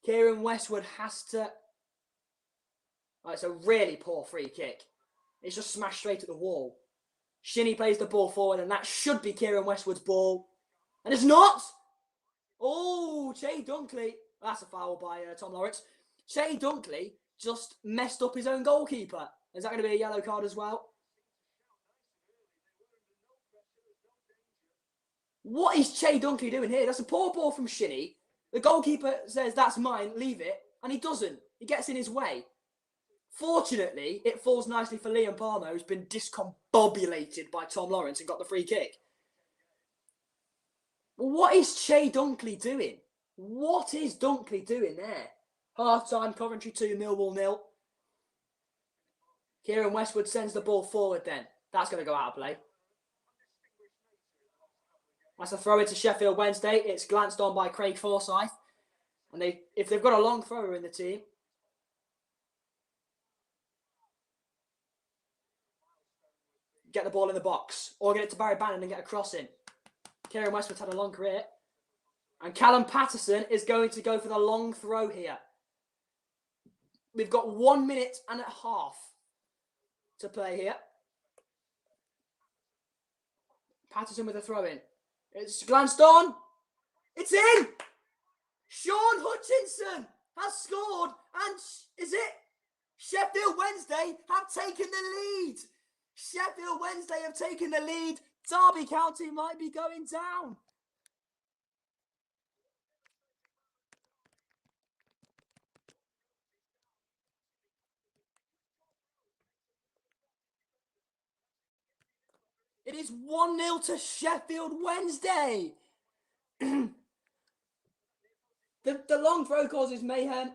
Kieran Westwood has to... Oh, it's a really poor free kick. It's just smashed straight at the wall. Shinnie plays the ball forward, and that should be Kieran Westwood's ball. And it's not! Oh, Che Dunkley. That's a foul by Tom Lawrence. Che Dunkley just messed up his own goalkeeper. Is that going to be a yellow card as well? What is Che Dunkley doing here? That's a poor ball from Shinnie. The goalkeeper says, that's mine, leave it. And he doesn't. He gets in his way. Fortunately, it falls nicely for Liam Palmer, who's been discombobulated by Tom Lawrence and got the free kick. What is Che Dunkley doing? What is Dunkley doing there? Half-time, Coventry 2, Millwall 0. Kieran Westwood sends the ball forward then. That's going to go out of play. That's a throw into Sheffield Wednesday. It's glanced on by Craig Forsyth. And if they've got a long thrower in the team... get the ball in the box or get it to Barry Bannon and get a cross in. Kieran Westwood's had a long career. And Callum Patterson is going to go for the long throw here. We've got 1 minute and a half to play here. Patterson with a throw in. It's glanced on. It's in! Sean Hutchinson has scored, and is it? Sheffield Wednesday have taken the lead. Sheffield Wednesday have taken the lead. Derby County might be going down. It is 1-0 to Sheffield Wednesday. The long throw causes mayhem.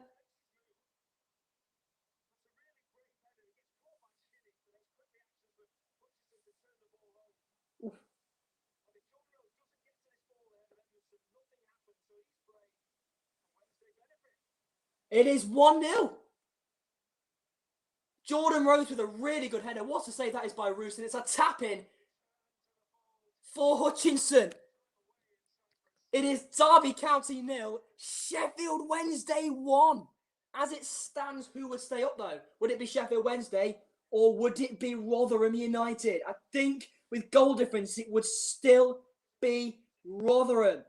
It is 1-0. Jordan Rose with a really good header. What a save that is by Roos. And it's a tap-in for Hutchinson. It is Derby County 0, Sheffield Wednesday 1. As it stands, who would stay up though? Would it be Sheffield Wednesday or would it be Rotherham United? I think with goal difference, it would still be Rotherham.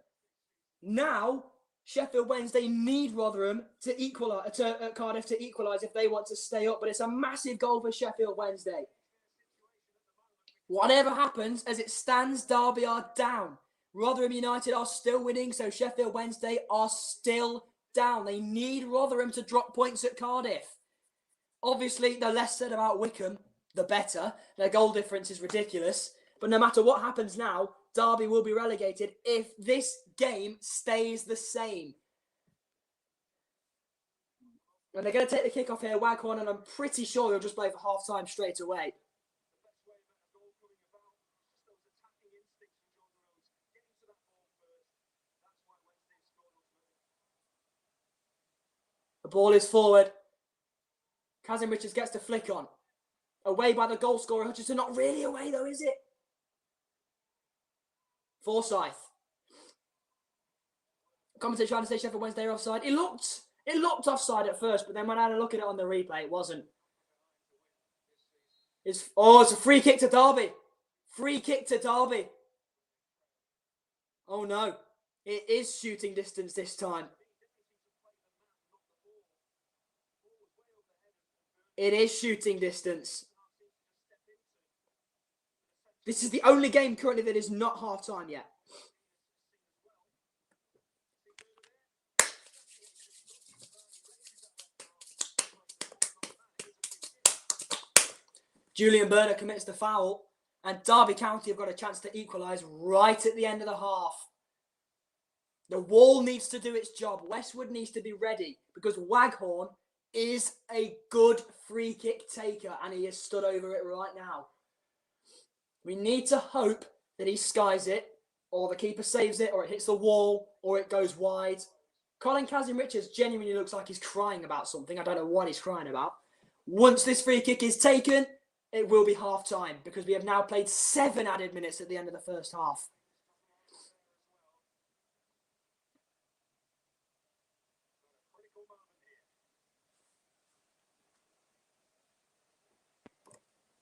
Now, Sheffield Wednesday need Rotherham to equalise, Cardiff to equalise if they want to stay up. But it's a massive goal for Sheffield Wednesday. Whatever happens, as it stands, Derby are down. Rotherham United are still winning, so Sheffield Wednesday are still down. They need Rotherham to drop points at Cardiff. Obviously, the less said about Wickham, the better. Their goal difference is ridiculous. But no matter what happens now, Derby will be relegated if this game stays the same. And they're going to take the kick-off here, Waghorn, and I'm pretty sure he'll just play for half-time straight away. The ball is forward. Kazim Richards gets the flick on. Away by the goal scorer. Hutchinson not really away though, is it? Forsyth. Commentator trying to say Sheffield Wednesday are offside. It looked offside at first, but then when I had a look at it on the replay, it wasn't. It's a free kick to Derby. Free kick to Derby. Oh no. It is shooting distance this time. It is shooting distance. This is the only game currently that is not half-time yet. Julian Burner commits the foul, and Derby County have got a chance to equalise right at the end of the half. The wall needs to do its job. Westwood needs to be ready because Waghorn is a good free kick taker and he has stood over it right now. We need to hope that he skies it or the keeper saves it or it hits the wall or it goes wide. Colin Kazim Richards genuinely looks like he's crying about something. I don't know what he's crying about. Once this free kick is taken, it will be half-time because we have now played 7 added minutes at the end of the first half.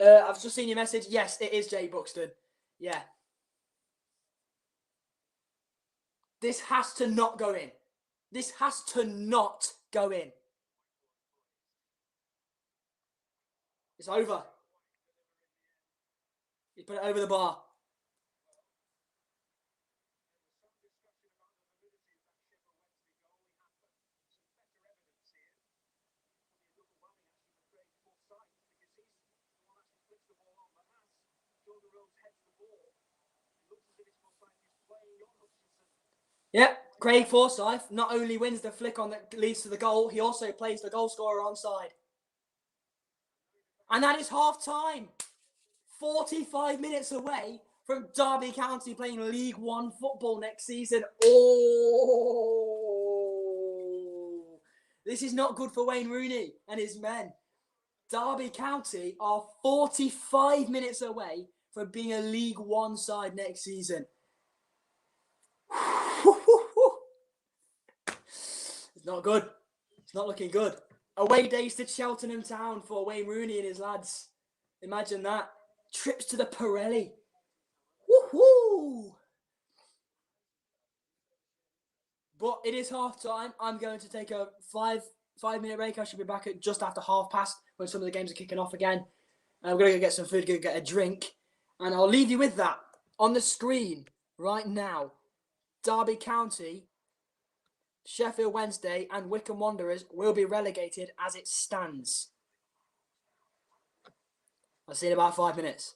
I've just seen your message. Yes, it is Jay Buxton. Yeah. This has to not go in. This has to not go in. It's over. He put it over the bar. Yep, Craig Forsyth not only wins the flick on that leads to the goal, he also plays the goal scorer onside. And that is half-time. 45 minutes away from Derby County playing League One football next season. Oh, this is not good for Wayne Rooney and his men. Derby County are 45 minutes away for being a League One side next season. It's not good. It's not looking good. Away days to Cheltenham Town for Wayne Rooney and his lads. Imagine that. Trips to the Pirelli. Woohoo! But it is half time. I'm going to take a 5-minute break. I should be back at just after past when some of the games are kicking off again. I'm going to go get some food, go get a drink. And I'll leave you with that on the screen right now. Derby County, Sheffield Wednesday and Wycombe Wanderers will be relegated as it stands. I'll see you in about 5 minutes.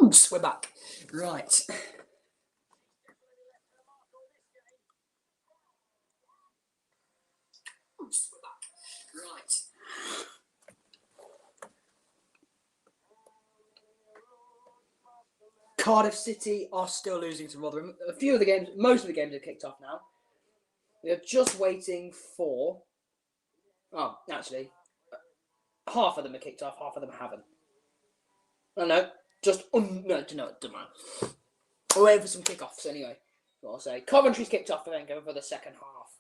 Oops, we're back. Right. Oops, we're back. Right. Cardiff City are still losing to Rotherham. A few of the games, most of the games have kicked off now. They're just waiting for. Oh, actually, half of them are kicked off, half of them haven't. No, just no, don't matter. We're waiting for some kickoffs anyway. What I'll say. Coventry's kicked off and then going for the second half.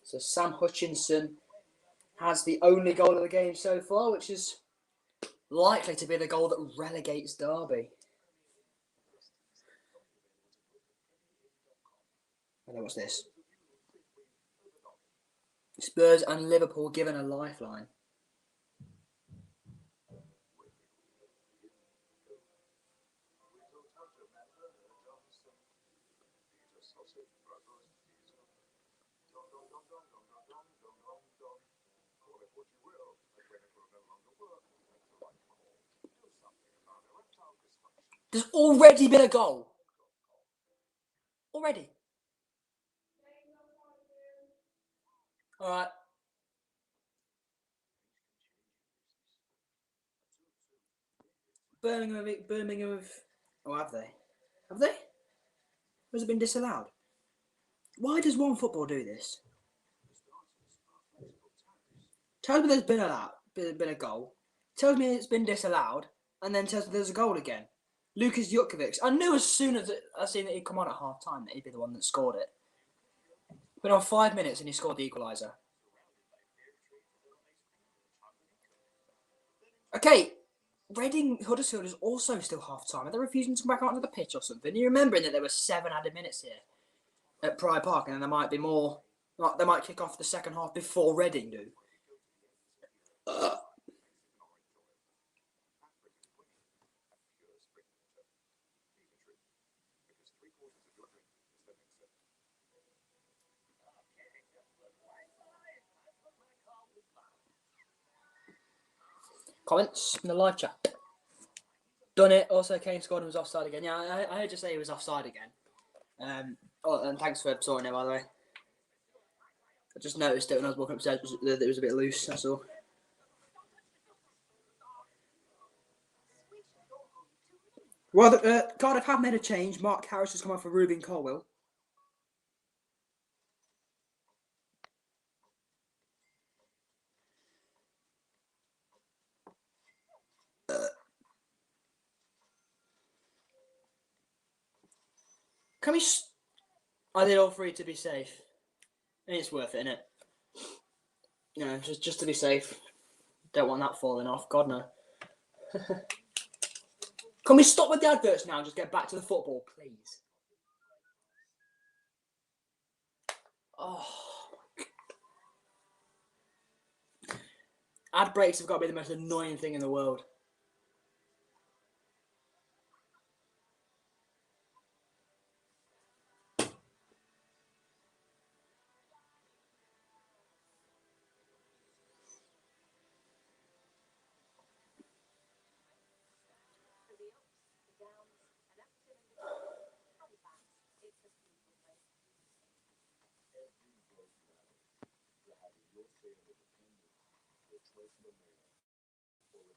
So Sam Hutchinson has the only goal of the game so far, which is likely to be the goal that relegates Derby. And then what's this? Spurs and Liverpool given a lifeline. There's already been a goal. Already. All right. Birmingham have. Oh, have they? Have they? Has it been disallowed? Why does One Football do this? Tells me there's been a goal. Tells me it's been disallowed, and then tells me there's a goal again. Lucas Jutkovic. I knew as soon as I seen that he'd come on at half time that he'd be the one that scored it. Been on 5 minutes and he scored the equaliser. Okay, Reading Huddersfield is also still half time. Are they refusing to come back onto the pitch or something? You're remembering that there were 7 added minutes here at Pride Park, and then there might be more. They might kick off the second half before Reading do. Comments in the live chat. Done it. Also, Kane scored and was offside again. Yeah, I heard you say he was offside again. And thanks for sorting it, by the way. I just noticed it when I was walking upstairs that it was a bit loose, that's all. Well, Cardiff have made a change. Mark Harris has come on for Ruben Colwill. Can we? I did all 3 to be safe. And it's worth it, isn't it? You know, just to be safe. Don't want that falling off. God no. Can we stop with the adverts now and just get back to the football, please? Oh. Ad breaks have got to be the most annoying thing in the world.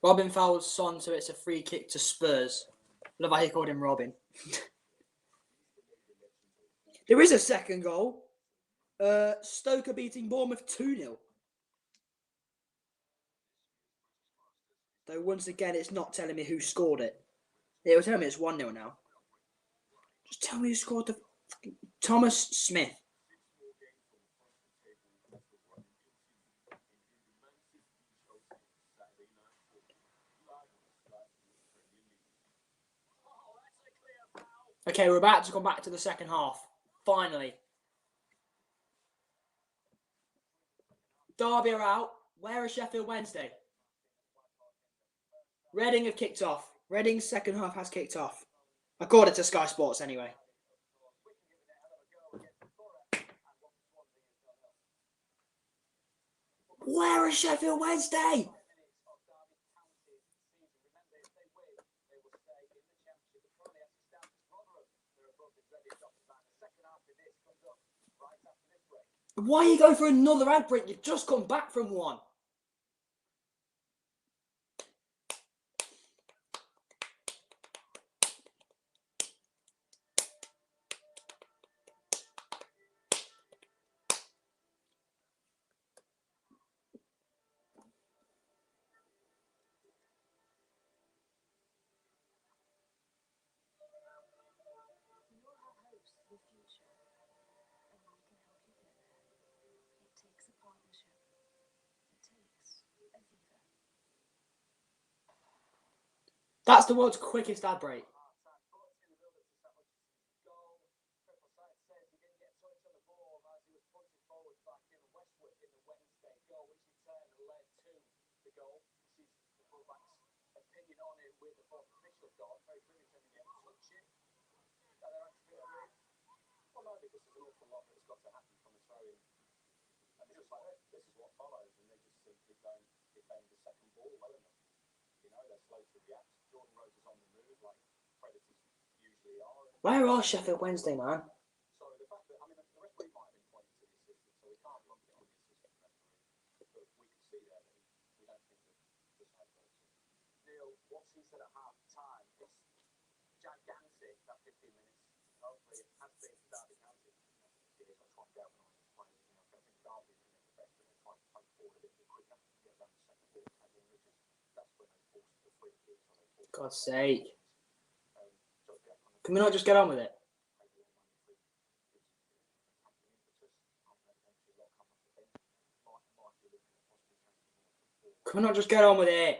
Robin fouls Son, so it's a free kick to Spurs. Love how he called him Robin. There is a second goal. Stoker beating Bournemouth 2-0. Though once again, it's not telling me who scored it. It will tell me it's 1-0 now. Just tell me who scored the... Thomas Smith. Okay, we're about to come back to the second half. Finally. Derby are out. Where is Sheffield Wednesday? Reading have kicked off. Reading's second half has kicked off. According to Sky Sports, anyway. Where is Sheffield Wednesday? Why are you going for another ad break? You've just come back from one. That's the world's quickest ad break. Where are Sheffield Wednesday, man? God's sake. Can we not just get on with it? Can we not just get on with it?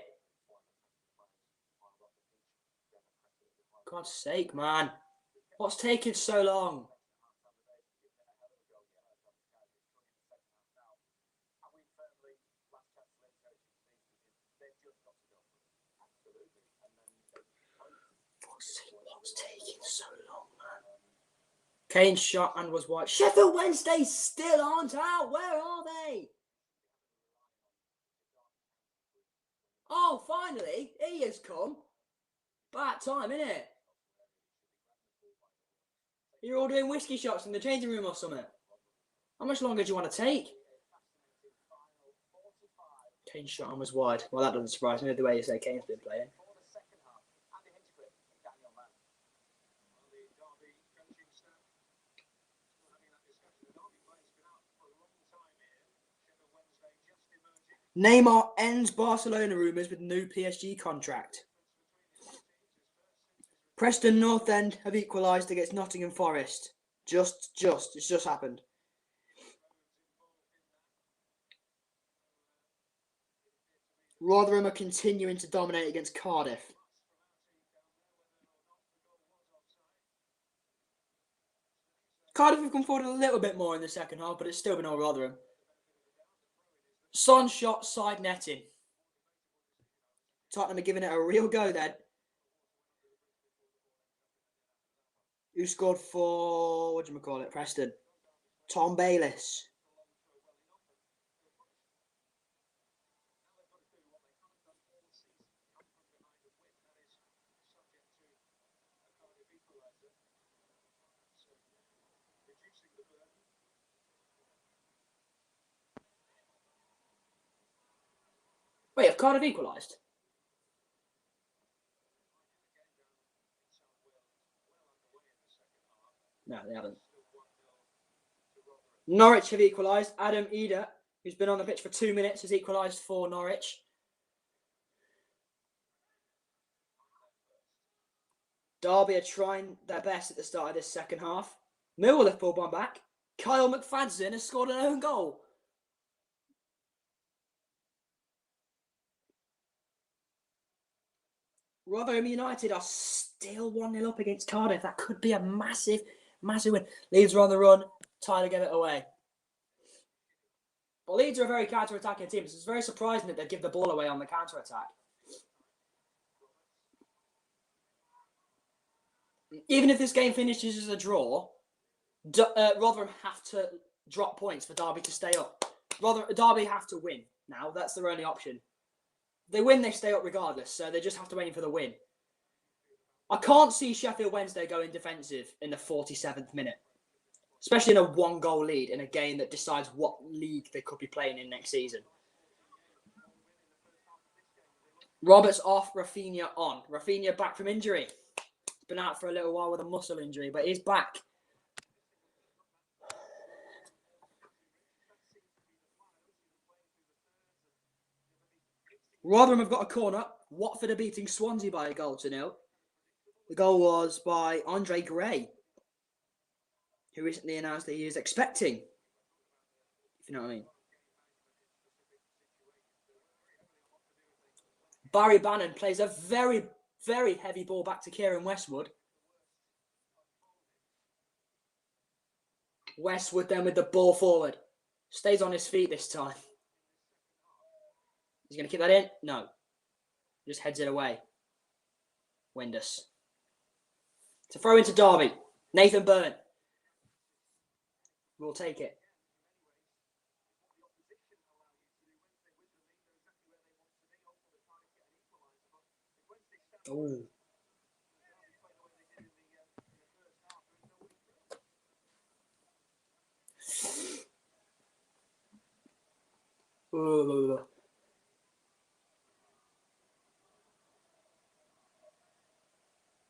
God's sake, man. What's taking so long? What's taking so long, man? Kane shot and was wide. Sheffield Wednesday still aren't out. Where are they? Oh, finally. He has come. Bad time, isn't it? You're all doing whiskey shots in the changing room or something. How much longer do you want to take? Kane shot and was wide. Well, that doesn't surprise me the way you say Kane's been playing. Neymar ends Barcelona rumours with new PSG contract. Preston North End have equalised against Nottingham Forest. It's just happened. Rotherham are continuing to dominate against Cardiff. Cardiff have come forward a little bit more in the second half, but it's still been all Rotherham. Son shot side netting. Tottenham are giving it a real go then. Who scored for, Preston? Tom Bayliss. Wait, have Cardiff equalised? No, they haven't. Norwich have equalised. Adam Eder, who's been on the pitch for 2 minutes, has equalised for Norwich. Derby are trying their best at the start of this second half. Millwall have pulled one back. Kyle McFadden has scored an own goal. Rotherham United are still 1-0 up against Cardiff. That could be a massive win. Leeds are on the run. Tyler get it away. Well, Leeds are a very counter-attacking team, so it's very surprising that they give the ball away on the counter-attack. Even if this game finishes as a draw, Rotherham have to drop points for Derby to stay up. Derby have to win now. That's their only option. If they win, they stay up regardless, so they just have to aim for the win. I can't see Sheffield Wednesday going defensive in the 47th minute, especially in a one-goal lead in a game that decides what league they could be playing in next season. Roberts off, Rafinha on. Rafinha back from injury. He's been out for a little while with a muscle injury, but he's back. Rotherham have got a corner. Watford are beating Swansea by 1-0. The goal was by Andre Gray, who recently announced that he is expecting, if you know what I mean. Barry Bannon plays a very, very heavy ball back to Kieran Westwood. Westwood then with the ball forward. Stays on his feet this time. He's going to keep that in? No. Just heads it away. Windus. To throw into Derby. Nathan Byrne will take it. Ooh. Ooh.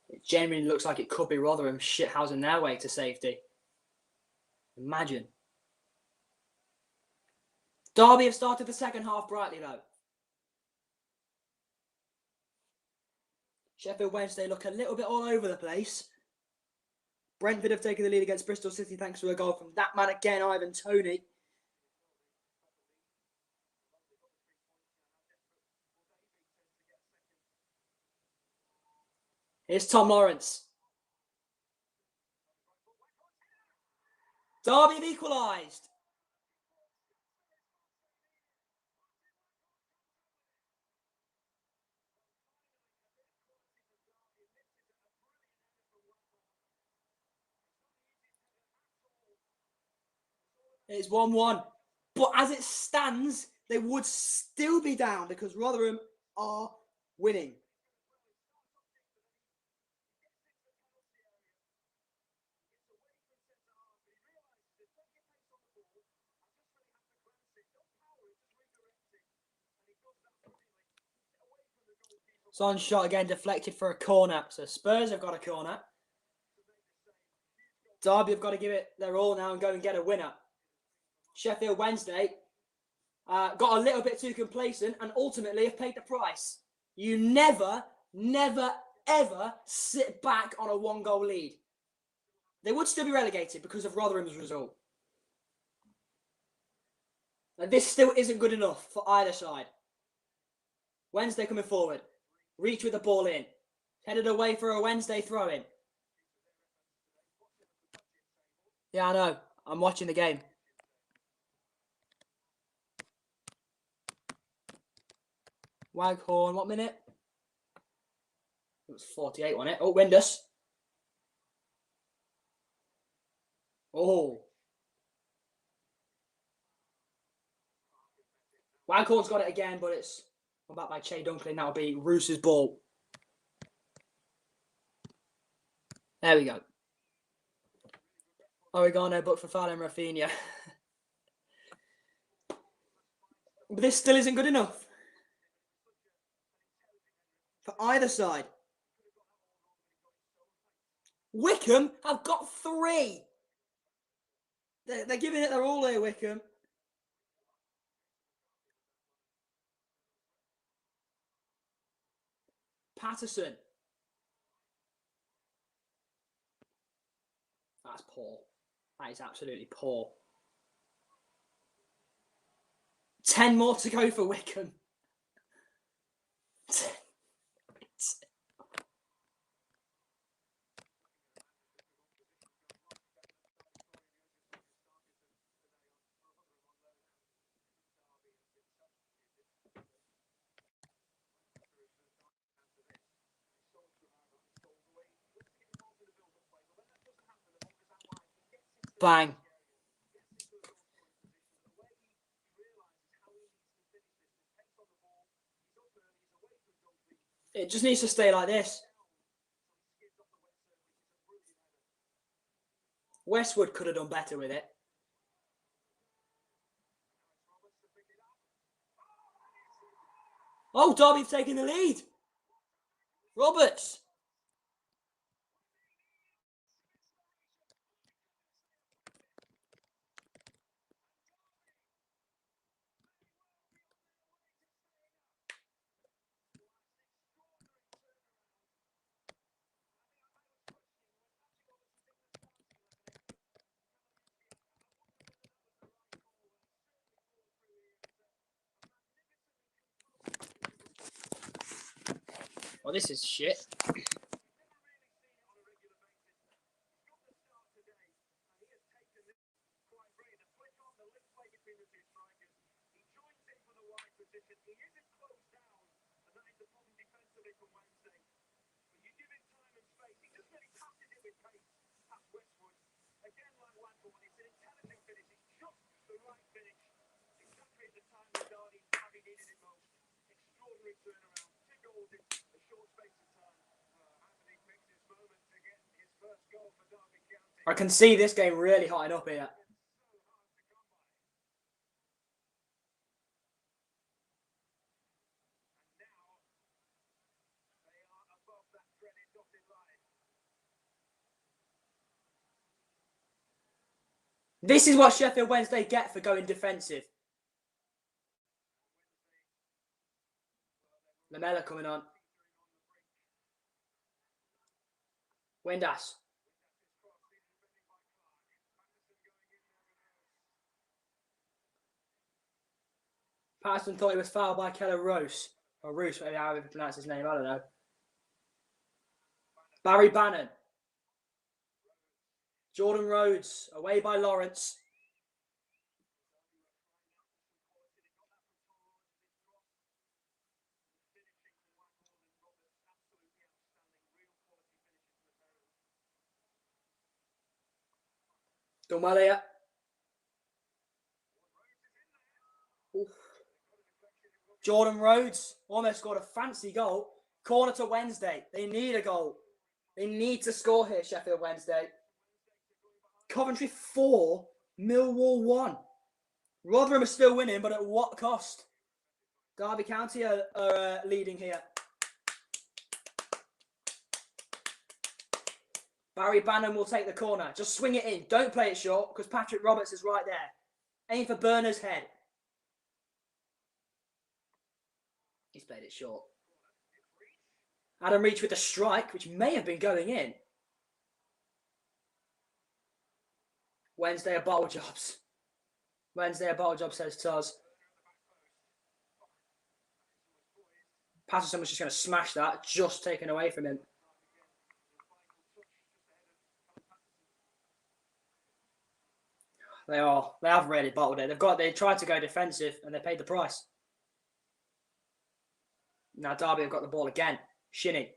It genuinely looks like it could be Rotherham shithousing their way to safety. Imagine. Derby have started the second half brightly though. Sheffield Wednesday look a little bit all over the place. Brentford have taken the lead against Bristol City thanks to a goal from that man again, Ivan Toney. Here's Tom Lawrence. Derby have equalised. It's 1-1. But as it stands, they would still be down because Rotherham are winning. Son shot again deflected for a corner. So Spurs have got a corner. Derby have got to give it their all now and go and get a winner. Sheffield Wednesday got a little bit too complacent and ultimately have paid the price. You never, ever sit back on a one-goal lead. They would still be relegated because of Rotherham's result. And this still isn't good enough for either side. Wednesday coming forward. Reach with the ball in. Headed away for a Wednesday throw-in. Yeah, I know. I'm watching the game. Waghorn, what minute? It was 48, wasn't it? Oh, Windus. Oh. Waghorn's got it again, but it's come back by Che Dunkley. That'll be Roos's ball. There we go. Oregano booked for fouling Rafinha. But this still isn't good enough for either side. Wickham have got 3. They're giving it their all here, Wickham. Patterson. That's poor. That is absolutely poor. 10 more to go for Wickham. Bang. It just needs to stay like this. Westwood could have done better with it. Oh, Derby've taken the lead. Roberts. Well, this is shit. I can see this game really hotting up here. This is what Sheffield Wednesday get for going defensive. Lamella coming on. Windass. Patterson thought he was fouled by Keller Roos. Or Roos, however you pronounce his name, I don't know. Barry Bannon. Jordan Rhodes, away by Lawrence. Done well here. Oof. Jordan Rhodes almost scored a fancy goal. Corner to Wednesday. They need a goal. They need to score here, Sheffield Wednesday. Coventry 4, Millwall 1. Rotherham are still winning, but at what cost? Derby County are leading here. Barry Bannon will take the corner. Just swing it in. Don't play it short because Patrick Roberts is right there. Aim for Burner's head. He's played it short. Adam Reach with a strike, which may have been going in. Wednesday are bottle jobs. Wednesday are bottle jobs, says Tuz. Patterson was just going to smash that, just taken away from him. They have really bottled it. They tried to go defensive and they paid the price. Now Derby have got the ball again. Shinnie.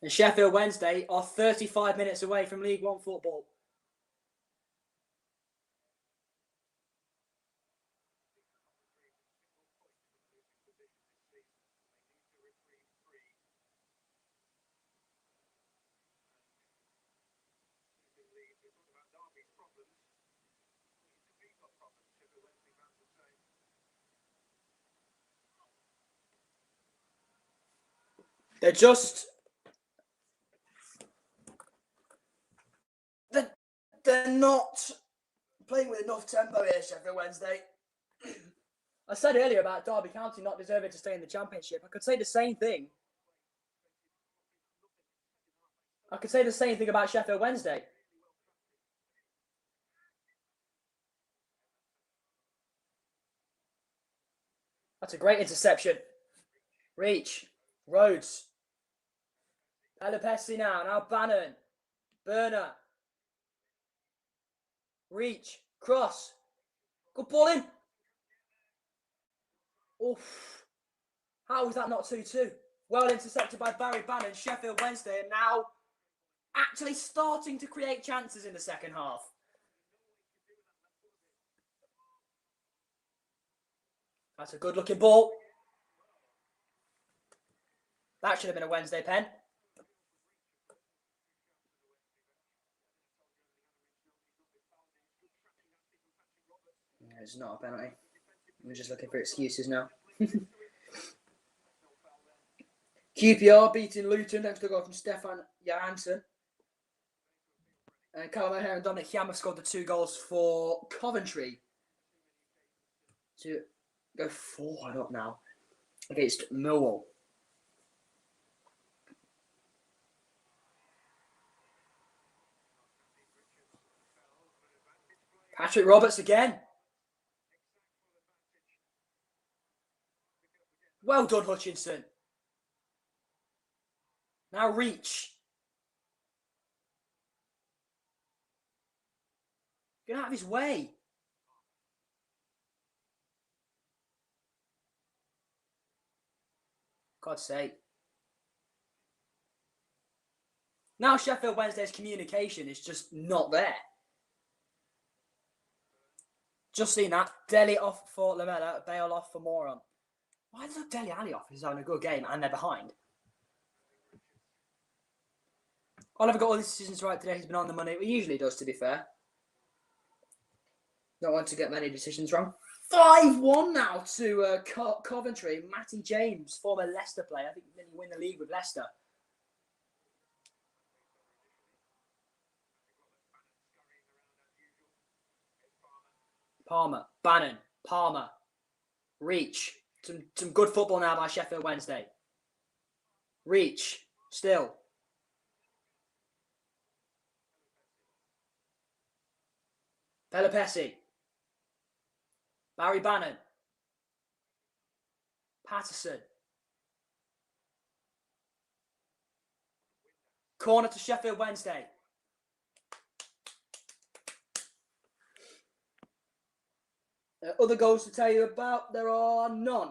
And Sheffield Wednesday are 35 minutes away from League One football. They're not playing with enough tempo here, Sheffield Wednesday. I said earlier about Derby County not deserving to stay in the Championship. I could say the same thing. I could say the same thing about Sheffield Wednesday. That's a great interception. Reach. Rhodes. Pelopessi now Bannon. Burner. Reach. Cross. Good ball in. Oof. How was that not 2-2? Well intercepted by Barry Bannon. Sheffield Wednesday are now actually starting to create chances in the second half. That's a good looking ball. That should have been a Wednesday pen. It's not a penalty. I'm just looking for excuses now. QPR beating Luton thanks to a goal from Stefan Johansson. And Callum O'Hare and Dominic Hiem have scored the 2 goals for Coventry to go 4-1 up now against Millwall. Patrick Roberts again. Well done, Hutchinson. Now Reach. Get out of his way. God's sake. Now Sheffield Wednesday's communication is just not there. Just seen that. Dele off for Lamela, Bale off for Moron. Why does Dele Alli off? He's having a good game and they're behind. Oliver got all his decisions right today. He's been on the money. He usually does, to be fair. Not want to get many decisions wrong. 5-1 now to Coventry. Matty James, former Leicester player. I think he win the league with Leicester. Palmer, Bannon, Palmer, Reach. Some good football now by Sheffield Wednesday. Reach, still. Pelopessi. Barry Bannon. Patterson. Corner to Sheffield Wednesday. Other goals to tell you about, there are none.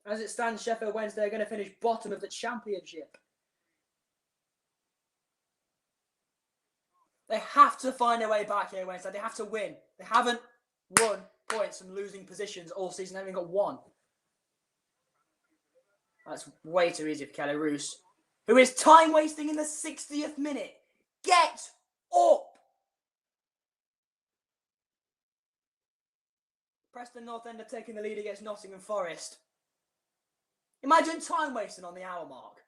As it stands, Sheffield Wednesday are going to finish bottom of the Championship. They have to find their way back here Wednesday. They have to win. They haven't won points from losing positions all season. They've only got 1. That's way too easy for Kelly Roos, who is time wasting in the 60th minute. Get up! Preston North End are taking the lead against Nottingham Forest. Imagine time wasting on the hour mark.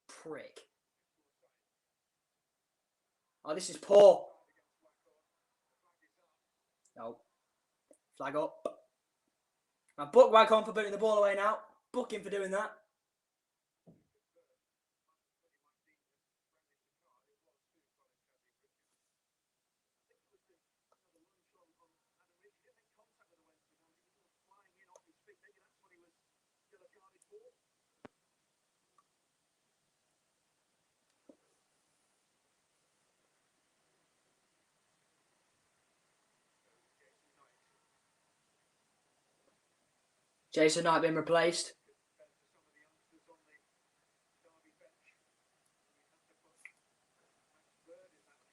Prick. Oh, this is poor. No. Flag up. Now book Waghorn for putting the ball away now. Book him for doing that. Jason Knight been replaced.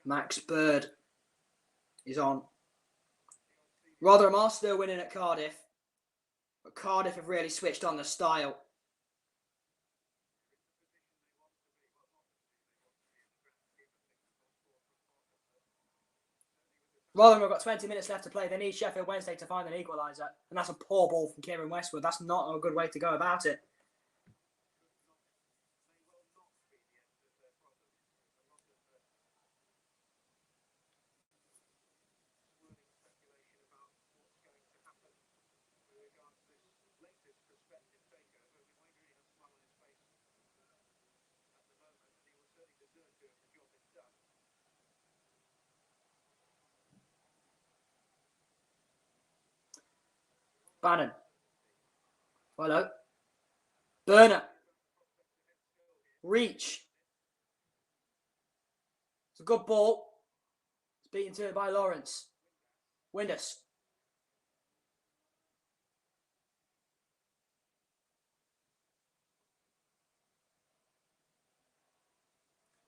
Max Bird is on. Rotherham are still winning at Cardiff. But Cardiff have really switched on the style. Rotherham have got 20 minutes left to play. They need Sheffield Wednesday to find an equaliser. And that's a poor ball from Kieran Westwood. That's not a good way to go about it. Bannon. Hello. Burner. Reach. It's a good ball. It's Beaten to it by Lawrence. Windus.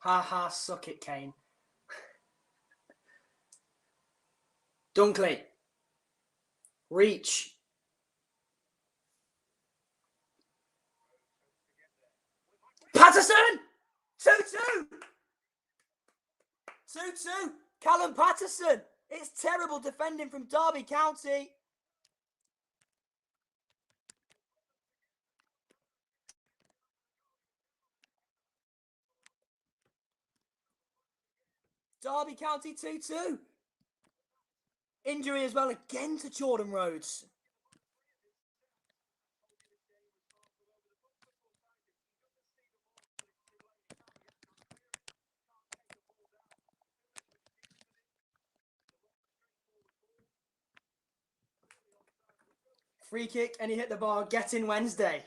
Ha ha, suck it, Kane. Dunkley. Reach. Patterson! 2-2! 2-2! Callum Patterson! It's terrible defending from Derby County. Derby County 2-2. Injury as well again to Jordan Rhodes. Free kick and he hit the bar. Get in Wednesday.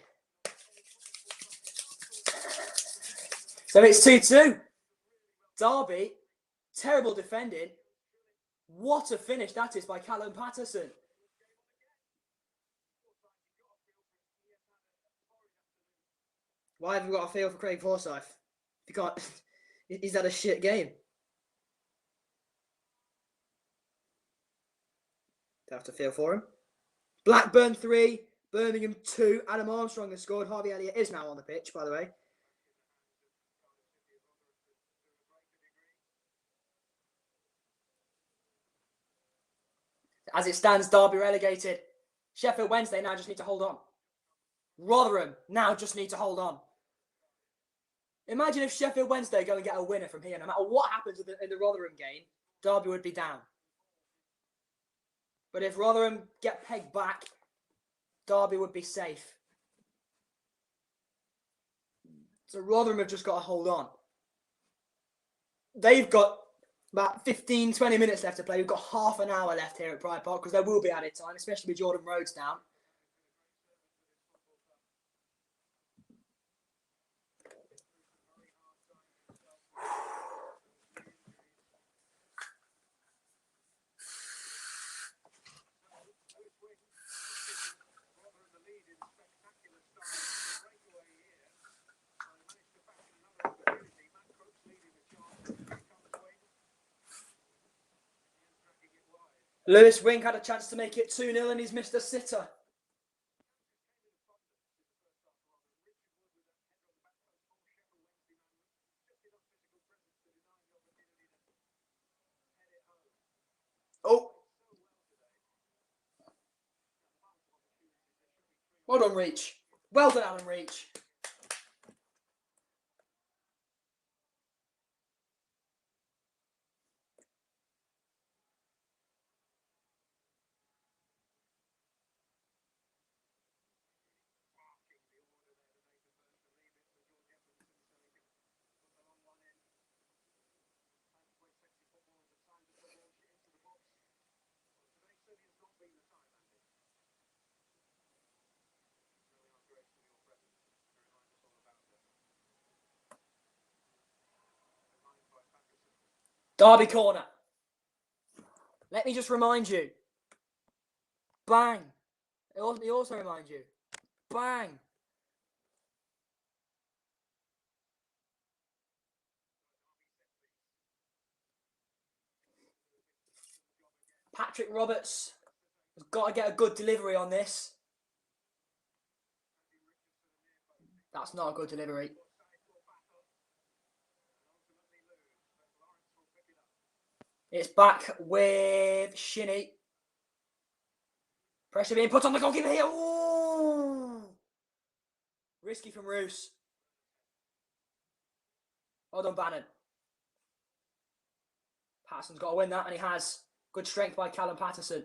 So it's 2-2. Derby, terrible defending. What a finish that is by Callum Patterson. Why have you got a feel for Craig Forsyth? You can't. He's had a shit game. Don't have to feel for him. Blackburn 3, Birmingham 2. Adam Armstrong has scored. Harvey Elliott is now on the pitch, by the way. As it stands, Derby relegated. Sheffield Wednesday now just need to hold on. Rotherham now just need to hold on. Imagine if Sheffield Wednesday go and get a winner from here. No matter what happens in the Rotherham game, Derby would be down. But if Rotherham get pegged back, Derby would be safe. So Rotherham have just got to hold on. They've got about 15, 20 minutes left to play. We've got half an hour left here at Pride Park because there will be added time, especially with Jordan Rhodes down. Lewis Wing had a chance to make it 2-0 and he's missed a sitter. Oh. Well done, Reach. Well done, Alan Reach. Derby corner. Let me just remind you. Bang. Let me also remind you. Bang. Patrick Roberts has got to get a good delivery on this. That's not a good delivery. It's back with Shinnie. Pressure being put on the goalkeeper here. Ooh. Risky from Roos. Well done, Bannon. Patterson's got to win that, and he has. Good strength by Callum Patterson.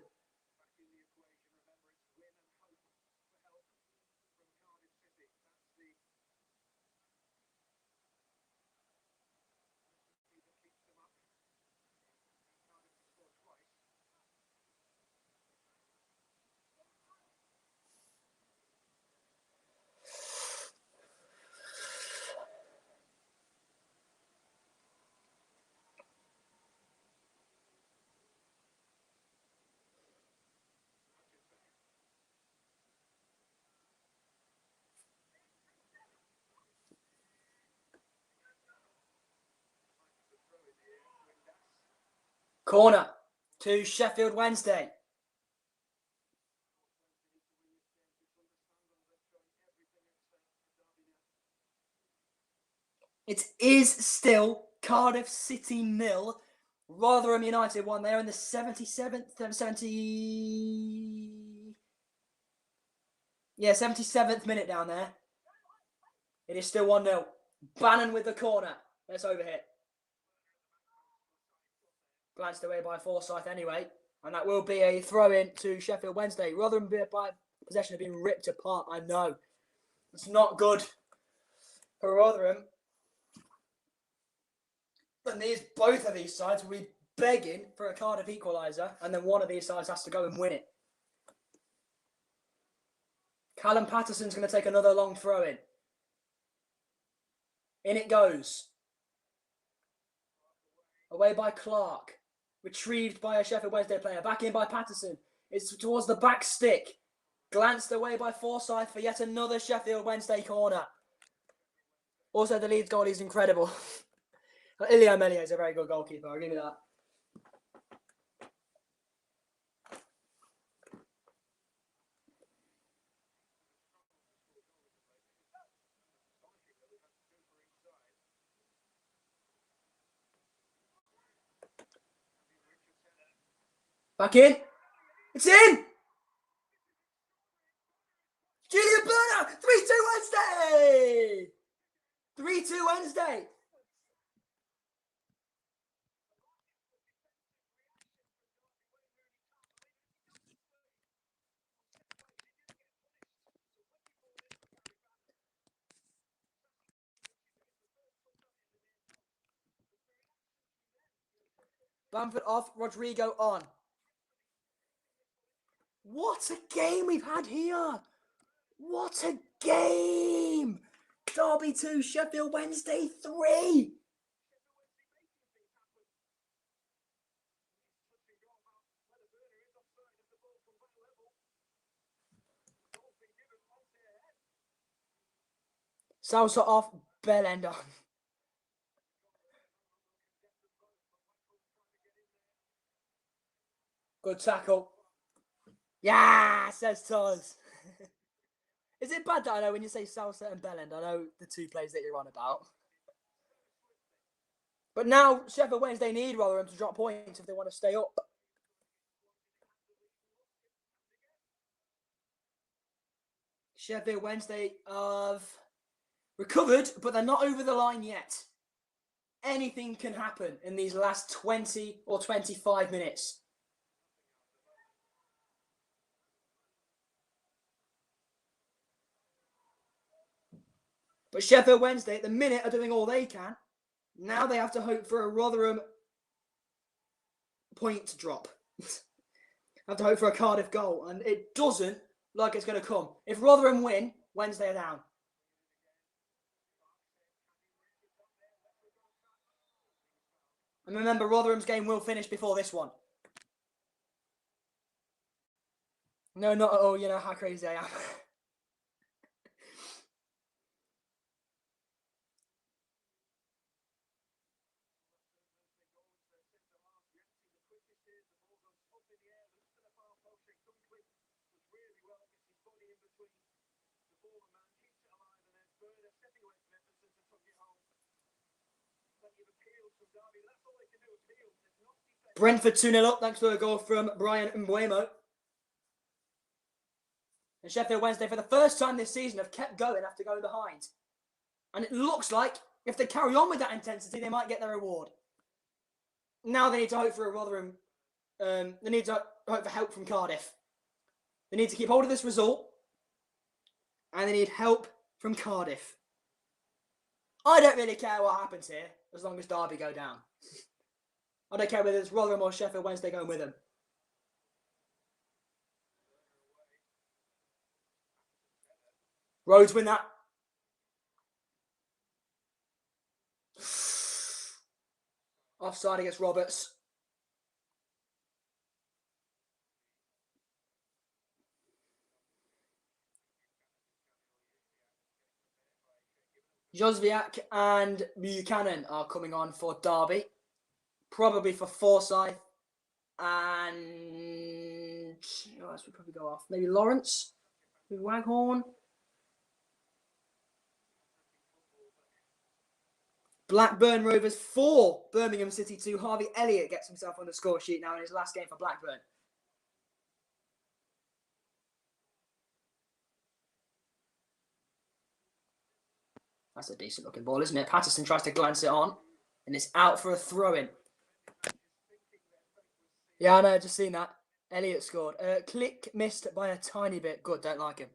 Corner to Sheffield Wednesday. It is still Cardiff City 0, Rotherham United 1. They're in the 77th minute down there. It is still 1-0. Bannon with the corner. Let's overhit. Glanced away by Forsyth anyway. And that will be a throw-in to Sheffield Wednesday. Rotherham by possession have been ripped apart, I know. It's not good for Rotherham. And both of these sides will be begging for a Cardiff equaliser, and then one of these sides has to go and win it. Callum Patterson's going to take another long throw-in. In it goes. Away by Clark. Retrieved by a Sheffield Wednesday player. Back in by Patterson. It's towards the back stick. Glanced away by Forsyth for yet another Sheffield Wednesday corner. Also, the Leeds goalie is incredible. Ilya Melia is a very good goalkeeper. I'll give you that. Back in. It's in! Julian Bernard! 3-2 Wednesday! 3-2 Wednesday! Bamford off, Rodrigo on. What a game we've had here! What a game! Derby 2, Sheffield Wednesday 3! Salsa off, Bellend on. Good tackle. Yeah, says Toz. Is it bad that I know when you say Salsa and Bellend, I know the two players that you're on about? But now Sheffield Wednesday need Rotherham to drop points if they want to stay up. Sheffield Wednesday have recovered, but they're not over the line yet. Anything can happen in these last 20 or 25 minutes. But Sheffield Wednesday, at the minute, are doing all they can. Now they have to hope for a Rotherham point to drop. Have to hope for a Cardiff goal. And it doesn't look like it's going to come. If Rotherham win, Wednesday are down. And remember, Rotherham's game will finish before this one. No, not at all. You know how crazy I am. Brentford 2-0 up thanks to a goal from Brian Mbuemo. And Sheffield Wednesday, for the first time this season, have kept going after going behind. And it looks like if they carry on with that intensity, they might get their reward. Now they need to hope for a Rotherham. They need to hope for help from Cardiff. They need to keep hold of this result. And they need help from Cardiff. I don't really care what happens here, as long as Derby go down. I don't care whether it's Rotherham or Sheffield Wednesday going with them. Rhodes win that. Offside against Roberts. Jozwiak and Buchanan are coming on for Derby. Probably for Forsyth And who else would probably go off? Maybe Lawrence with Waghorn. Blackburn Rovers 4, Birmingham City 2. Harvey Elliott gets himself on the score sheet now in his last game for Blackburn. That's a decent looking ball, isn't it? Patterson tries to glance it on, and it's out for a throw-in. Yeah, I know, just seen that. Elliott scored. Click missed by a tiny bit. Good, don't like him.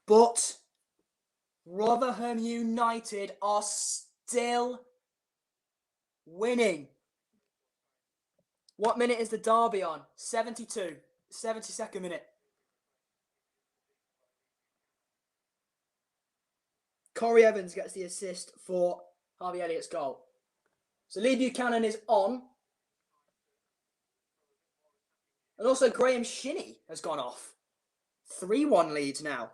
But Rotherham United are still winning. What minute is the derby on? 72. 72nd minute. Corey Evans gets the assist for Harvey Elliott's goal. So Lee Buchanan is on. And also Graham Shinney has gone off. 3-1 leads now.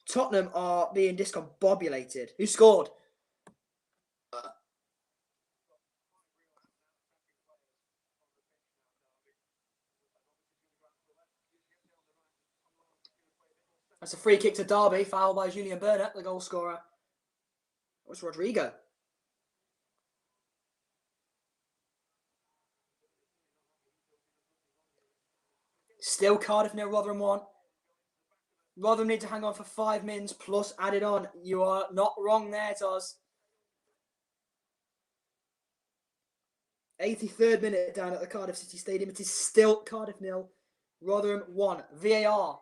Tottenham are being discombobulated. Who scored? That's a free kick to Derby, foul by Julian Burnett, the goal scorer. What's Rodrigo? Still Cardiff nil, Rotherham 1. Rotherham need to hang on for 5 mins plus added on. You are not wrong there, Toz. 83rd minute down at the Cardiff City Stadium. It is still Cardiff nil, Rotherham 1. VAR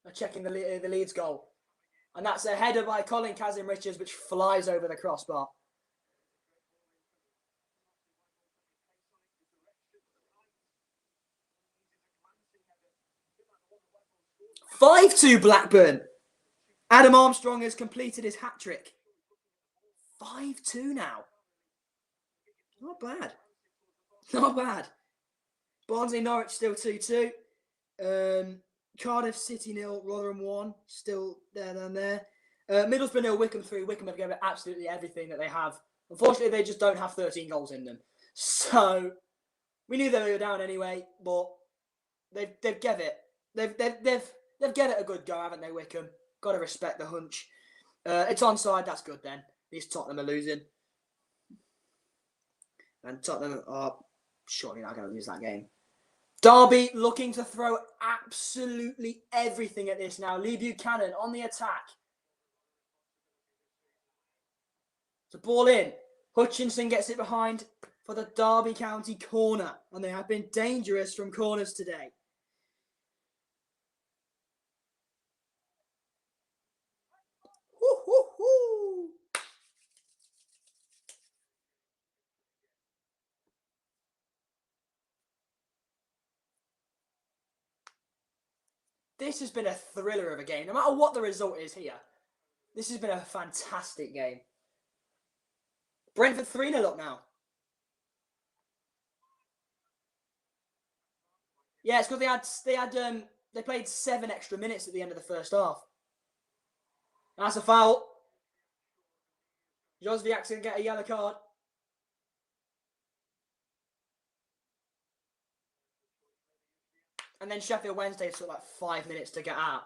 are checking the Leeds goal. And that's a header by Colin Kazim-Richards, which flies over the crossbar. 5-2 Blackburn. Adam Armstrong has completed his hat-trick. 5-2 now. Not bad. Not bad. Barnsley Norwich still 2-2. Cardiff City 0, Rotherham 1. Still there and there. Middlesbrough 0, Wickham 3. Wickham have given absolutely everything that they have. Unfortunately, they just don't have 13 goals in them. So we knew they were down anyway, but they've given it. They've given it a good go, haven't they, Wickham? Got to respect the hunch. It's onside. That's good then. At least Tottenham are losing, and Tottenham are surely not going to lose that game. Derby looking to throw absolutely everything at this now. Lee Buchanan on the attack. The ball in. Hutchinson gets it behind for the Derby County corner, and they have been dangerous from corners today. Woo-hoo-hoo. This has been a thriller of a game. No matter what the result is here, this has been a fantastic game. Brentford 3-0 up now. Yeah, it's because they played 7 extra minutes at the end of the first half. That's a foul. Josviak's going to get a yellow card. And then Sheffield Wednesday took like 5 minutes to get out.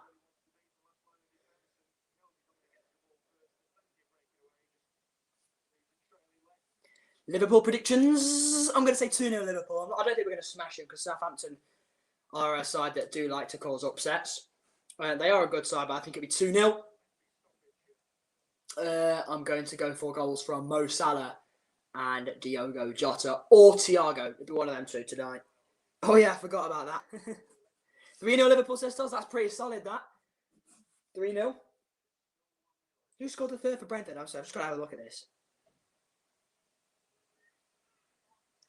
Liverpool predictions. I'm going to say 2-0 Liverpool. I don't think we're going to smash it because Southampton are a side that do like to cause upsets. They are a good side, but I think it'll be 2-0. I'm going to go for goals from Mo Salah and Diogo Jota or Thiago. It'll be one of them two tonight. Oh yeah, I forgot about that. 3-0 Liverpool, sisters. That's pretty solid, that. 3-0. Who scored the third for Brentford? I'm sorry, I've just got to have a look at this.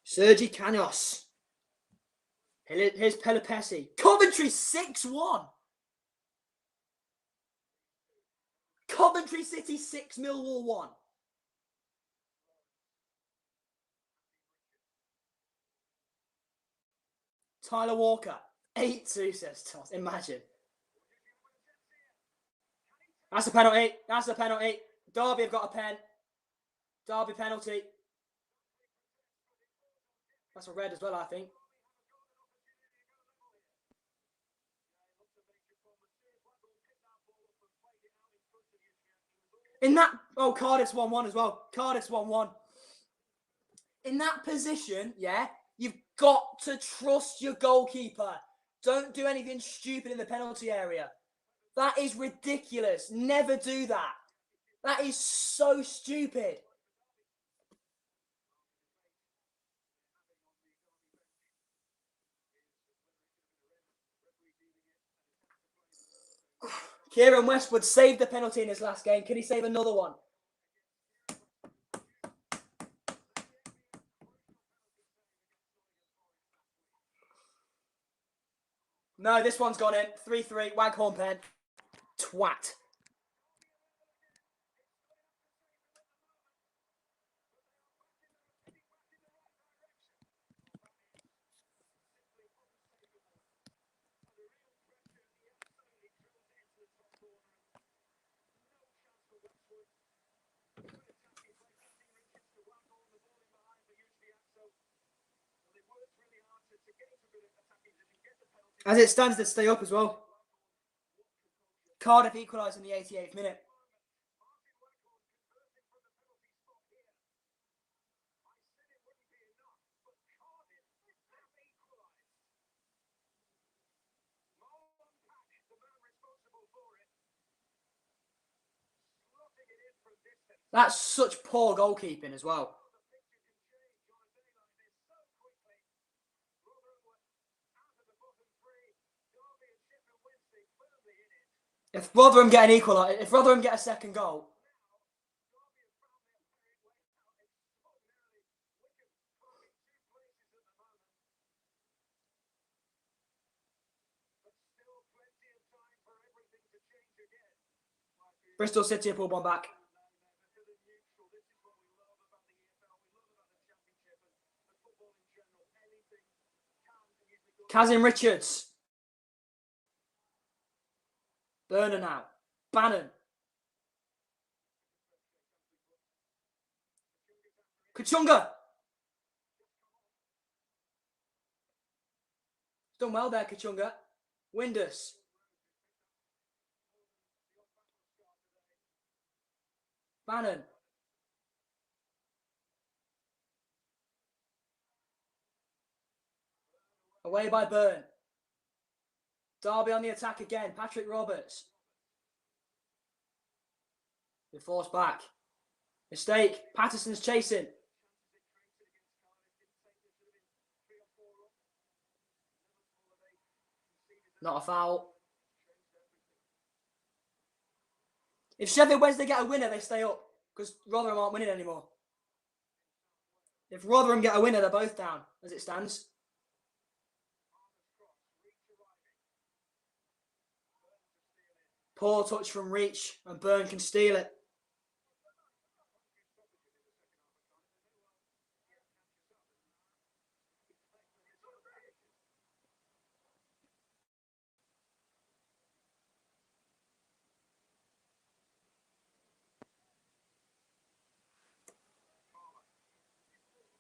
Sergi Canos. Here's Pelopessi. Coventry 6-1. Coventry City 6, Millwall 1. Tyler Walker 8-2, says Toss. Imagine. That's a penalty. That's a penalty. Derby have got a pen. Derby penalty. That's a red as well, I think. In that... Oh, Cardiff's 1-1 as well. Cardiff's 1-1. In that position, yeah, you've got to trust your goalkeeper. Don't do anything stupid in the penalty area. That is ridiculous. Never do that. That is so stupid. Kieran Westwood saved the penalty in his last game. Can he save another one? No, this one's gone in. 3-3. Waghorn pen. Twat. As it stands, they stay up as well. Cardiff equalised in the 88th minute. That's such poor goalkeeping as well. If Rotherham get an equaliser, if Rotherham get a second goal, Bristol City have pulled one back. Kazim Richards. Burner now. Bannon. Kachunga. Done well there, Kachunga. Windus. Bannon. Away by Byrne. Derby on the attack again. Patrick Roberts. They're forced back. Mistake. Patterson's chasing. Not a foul. If Sheffield Wednesday get a winner, they stay up. Because Rotherham aren't winning anymore. If Rotherham get a winner, they're both down, as it stands. Poor touch from Reach, and Byrne can steal it.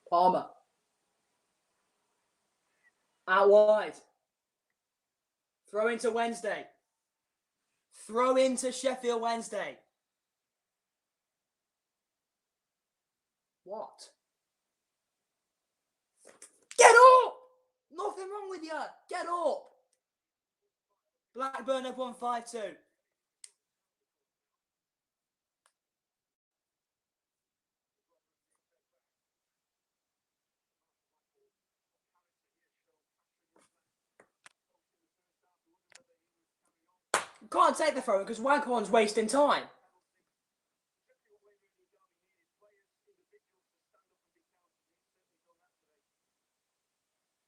Palmer. Out wide. Throw into Wednesday. Throw into Sheffield Wednesday. What? Get up! Nothing wrong with you. Get up. Blackburn have won 5-2. Can't take the throw because Waghorn's wasting time.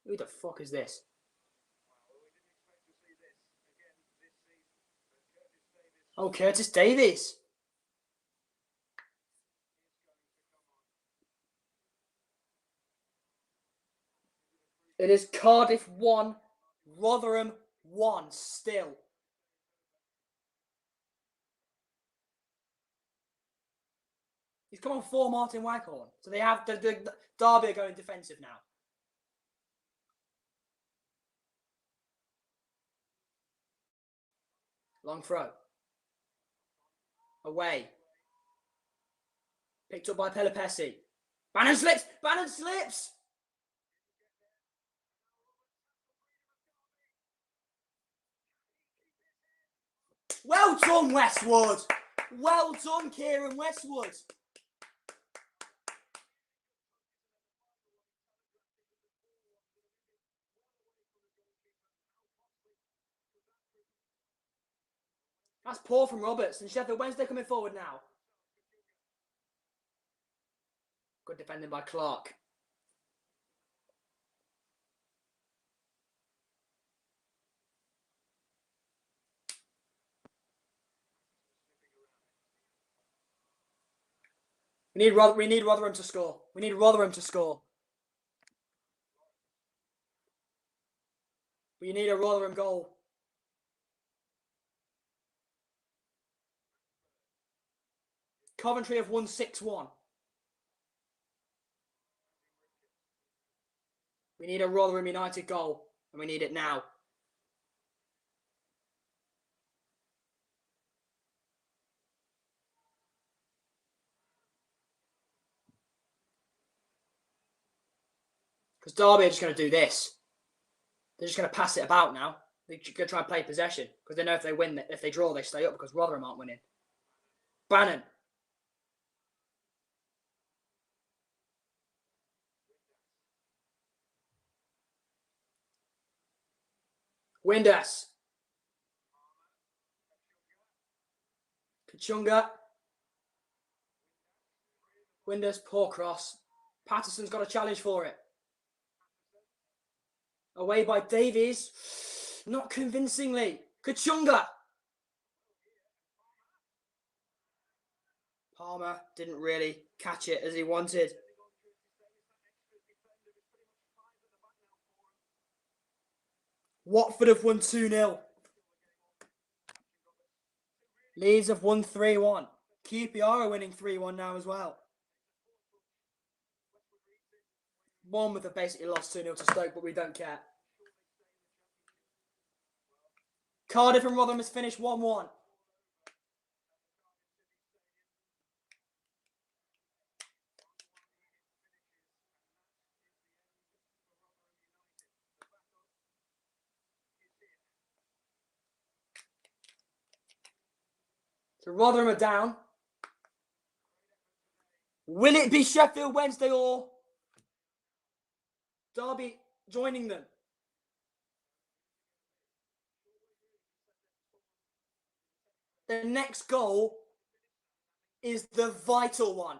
Who the fuck is this? Oh, Curtis Davies. It is Cardiff 1, Rotherham 1 still. He's come on for Martin Waghorn. So they have the Derby are going defensive now. Long throw. Away. Picked up by Pelopessi. Bannon slips! Bannon slips! Well done, Westwood! Well done, Kieran Westwood! That's poor from Roberts, and Sheffield Wednesday coming forward now. Good defending by Clark. We need Rotherham to score. We need Rotherham to score. We need a Rotherham goal. Coventry have won 6-1. We need a Rotherham United goal, and we need it now. Because Derby are just going to do this. They're just going to pass it about now. They're going to try and play possession. Because they know if they win, if they draw, they stay up because Rotherham aren't winning. Bannon. Windass. Kachunga. Windass, poor cross. Patterson's got a challenge for it. Away by Davies. Not convincingly. Kachunga. Palmer didn't really catch it as he wanted. Watford have won 2-0. Leeds have won 3-1. QPR are winning 3-1 now as well. Bournemouth have basically lost 2-0 to Stoke, but we don't care. Cardiff and Rotherham has finished 1-1. So Rotherham are down. Will it be Sheffield Wednesday or Derby joining them? The next goal is the vital one.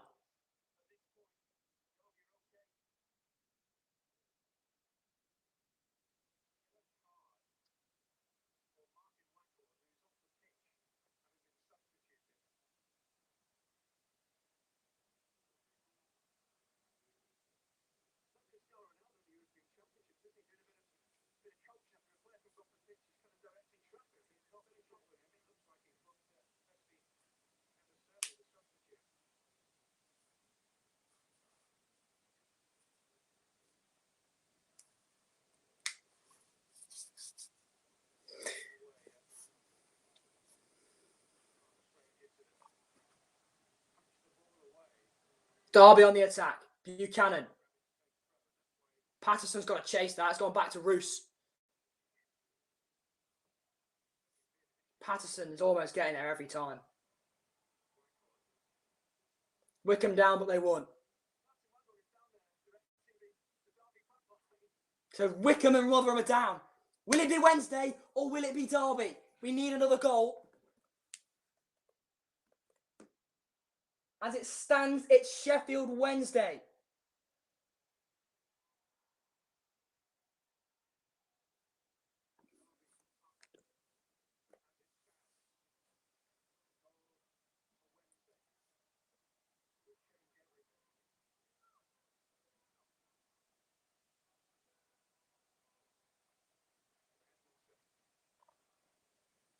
Derby on the attack. Buchanan. Patterson's got to chase that. It's gone back to Roos. Patterson is almost getting there every time. Wickham down, but they won. So Wickham and Rotherham are down. Will it be Wednesday or will it be Derby? We need another goal. As it stands, it's Sheffield Wednesday.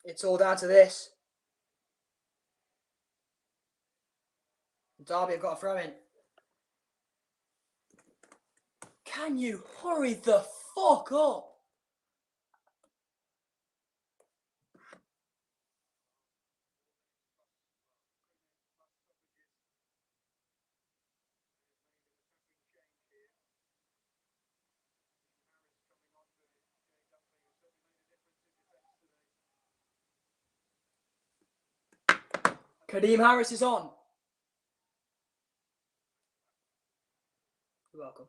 It's all down to this. Derby have got a throw in. Can you hurry the fuck up? Kadeem Harris is on. You're welcome.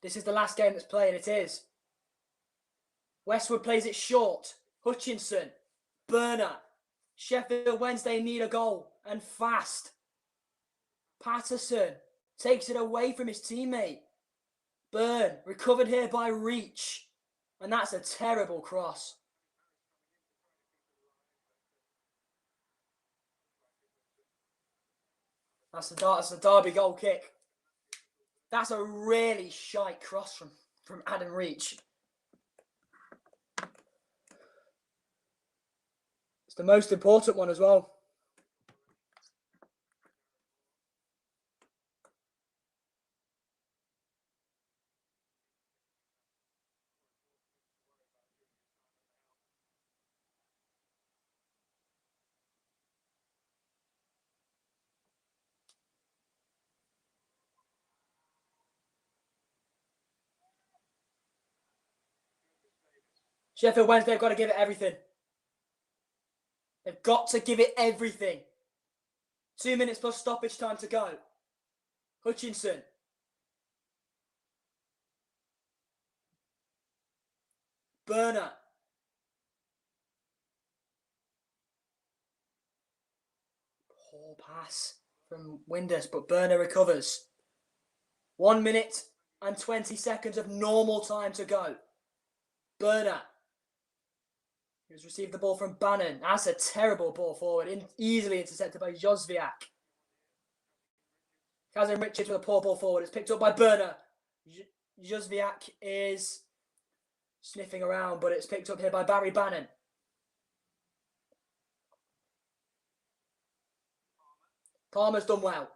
This is the last game that's playing. It is. Westwood plays it short. Hutchinson. Burner. Sheffield Wednesday need a goal. And fast. Patterson takes it away from his teammate. Byrne. Recovered here by Reach. And that's a terrible cross. That's the Derby goal kick. That's a really shite cross from Adam Reach. It's the most important one as well. Sheffield Wednesday have got to give it everything. They've got to give it everything. 2 minutes plus stoppage time to go. Hutchinson. Burner. Poor pass from Windus, but Burner recovers. 1 minute and 20 seconds of normal time to go. Burner. He's received the ball from Bannon. That's a terrible ball forward. Easily intercepted by Jozviak. Kazim Richards with a poor ball forward. It's picked up by Burner. Jozviak is sniffing around, but it's picked up here by Barry Bannon. Palmer's done well.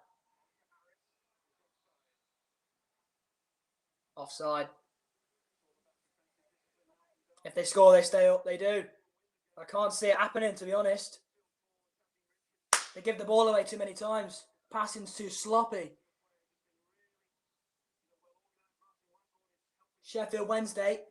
Offside. If they score, they stay up. They do. I can't see it happening, to be honest. They give the ball away too many times. Passing's too sloppy. Sheffield Wednesday.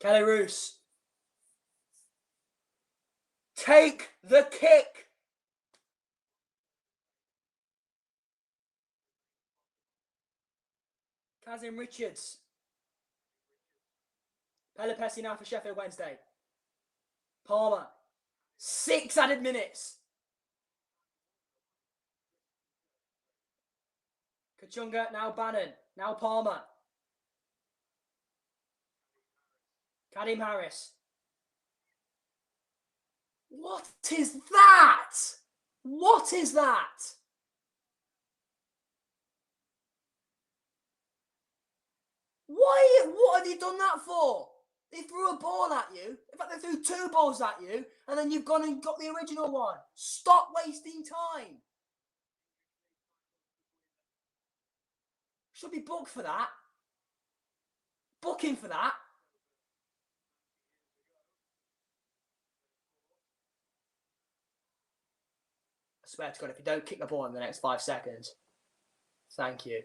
Kelly Roos. Take the kick. Kazim Richards. Pelopessi now for Sheffield Wednesday. Palmer. 6 added minutes. Kachunga, now Bannon. Now Palmer. Kadeem Harris. What is that? What is that? What have you done that for? They threw a ball at you. In fact, they threw 2 balls at you, and then you've gone and got the original one. Stop wasting time. Should be booked for that. Book him for that. I swear to God, if you don't kick the ball in the next 5 seconds, thank you.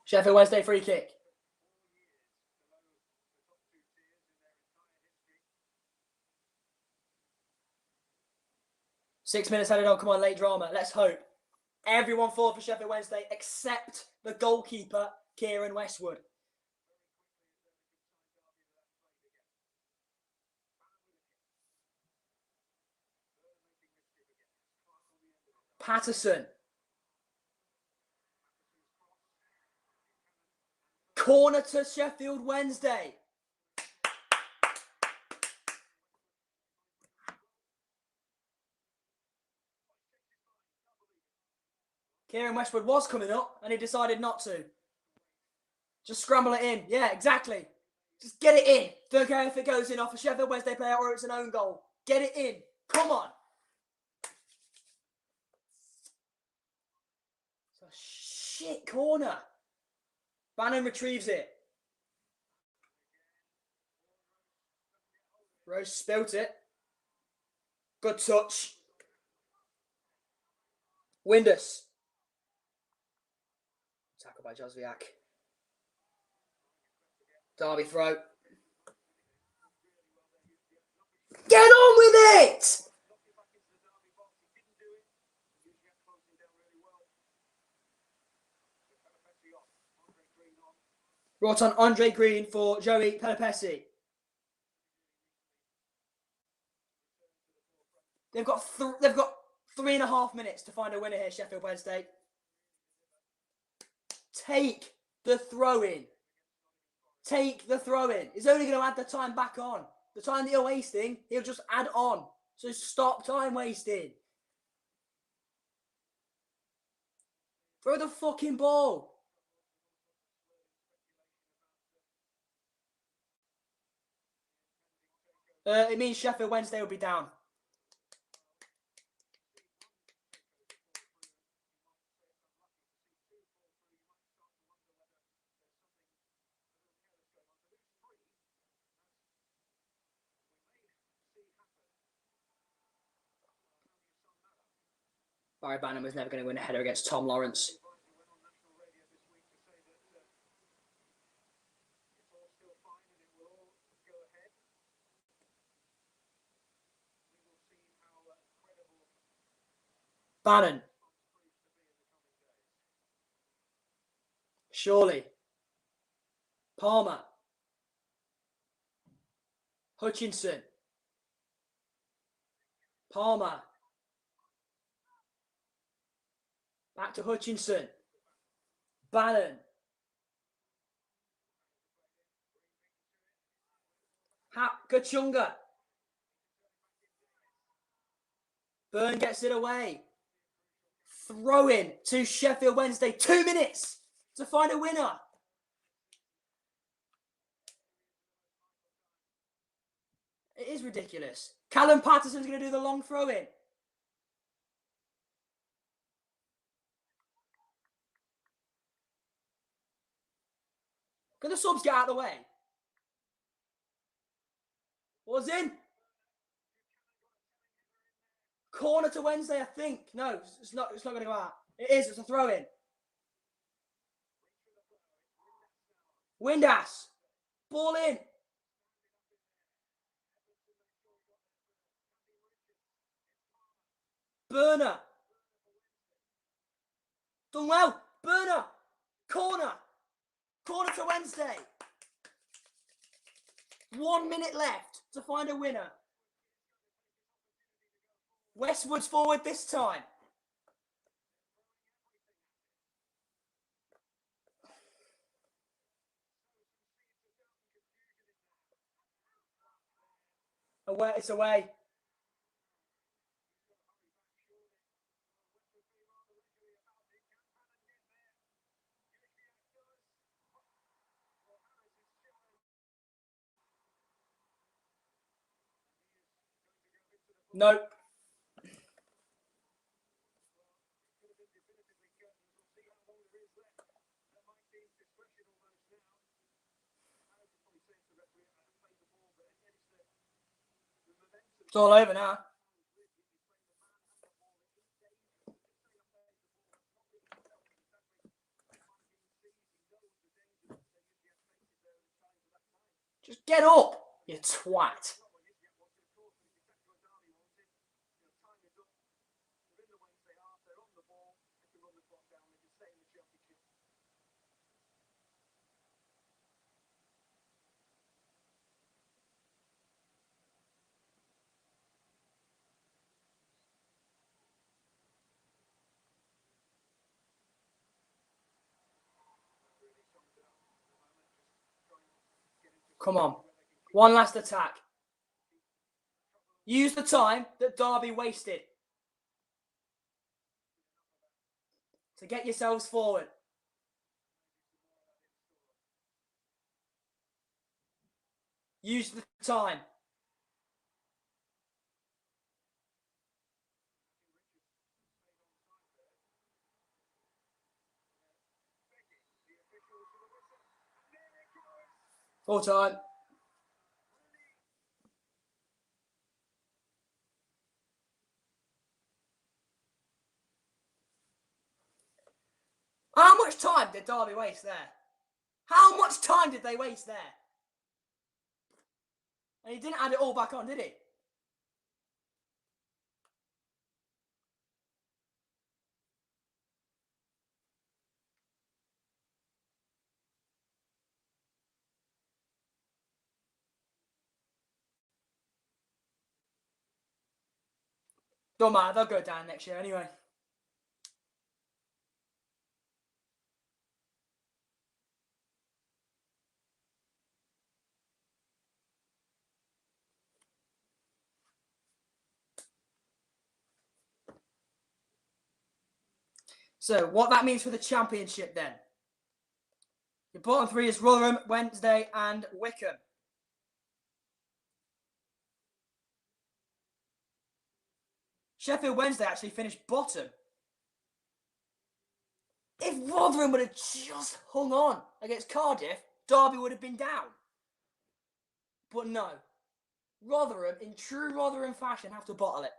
Sheffield Wednesday free kick. Six minutes added on. Come on, late drama. Let's hope. Everyone forward for Sheffield Wednesday except the goalkeeper, Kieran Westwood. Patterson. Corner to Sheffield Wednesday. Kieran Westwood was coming up and he decided not to. Just scramble it in. Yeah, exactly. Just get it in. Don't care if it goes in off a Sheffield Wednesday player or it's an own goal. Get it in. Come on. It's a shit corner. Bannon retrieves it. Rose spilt it. Good touch. Windus. Tackle by Jozwiak. Derby throw. Get on with it! Brought on Andre Green for Joey Pelopessi. They've got 3.5 minutes to find a winner here, Sheffield Wednesday. Take the throw in. Take the throw in. He's only going to add the time back on. The time that you're wasting, he'll just add on. So stop time wasting. Throw the fucking ball. It means Sheffield Wednesday will be down. Barry Bannon was never going to win a header against Tom Lawrence. Bannon. Surely. Palmer. Hutchinson. Palmer. Back to Hutchinson. Bannon. Kachunga. Byrne gets it away. Throw in to Sheffield Wednesday. 2 minutes to find a winner. It is ridiculous. Callum Patterson's going to do the long throw in. Can the subs get out of the way? What's in? Corner to Wednesday, I think. No, it's not going to go out. It is. It's a throw in. Windass. Ball in. Burner. Done well. Burner. Corner. Corner to Wednesday. 1 minute left to find a winner. Westwood's forward this time. Away, it's away. No. It's all over now. Just get up, you twat. Come on. One last attack. Use the time that Derby wasted So get yourselves forward. Use the time. Full time. How much time did Derby waste there? How much time did they waste there? And he didn't add it all back on, did he? Don't matter, they'll go down next year anyway. So, what that means for the championship then? Your bottom three is Rotherham, Wednesday, and Wycombe. Sheffield Wednesday actually finished bottom. If Rotherham would have just hung on against Cardiff, Derby would have been down. But no. Rotherham, in true Rotherham fashion, have to bottle it.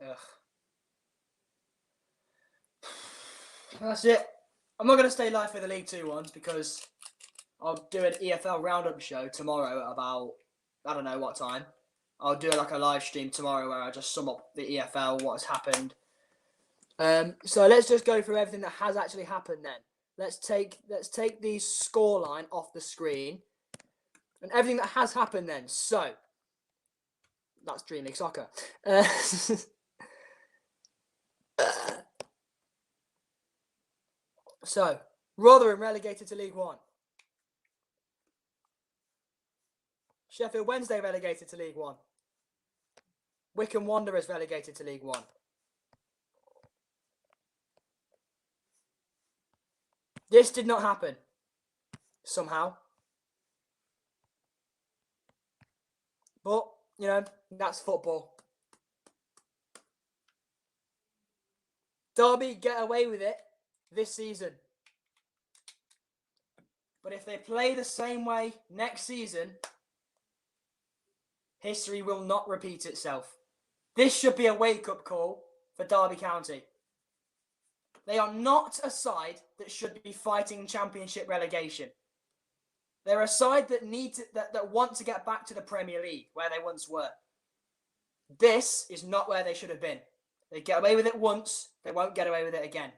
Ugh. That's it. I'm not going to stay live for the League 2 ones because I'll do an EFL roundup show tomorrow at about, I don't know what time. I'll do like a live stream tomorrow where I just sum up the EFL, what's happened. So let's just go through everything that has actually happened then. Let's take the scoreline off the screen and everything that has happened then. So that's Dream League Soccer. So Rotherham relegated to League 1. Sheffield Wednesday relegated to League 1. Wycombe Wanderers relegated to League 1. This did not happen. Somehow. But, you know, that's football. Derby get away with it this season. But if they play the same way next season, history will not repeat itself. This should be a wake-up call for Derby County. They are not a side that should be fighting championship relegation. They're a side that that want to get back to the Premier League, where they once were. This is not where they should have been. They get away with it once, they won't get away with it again.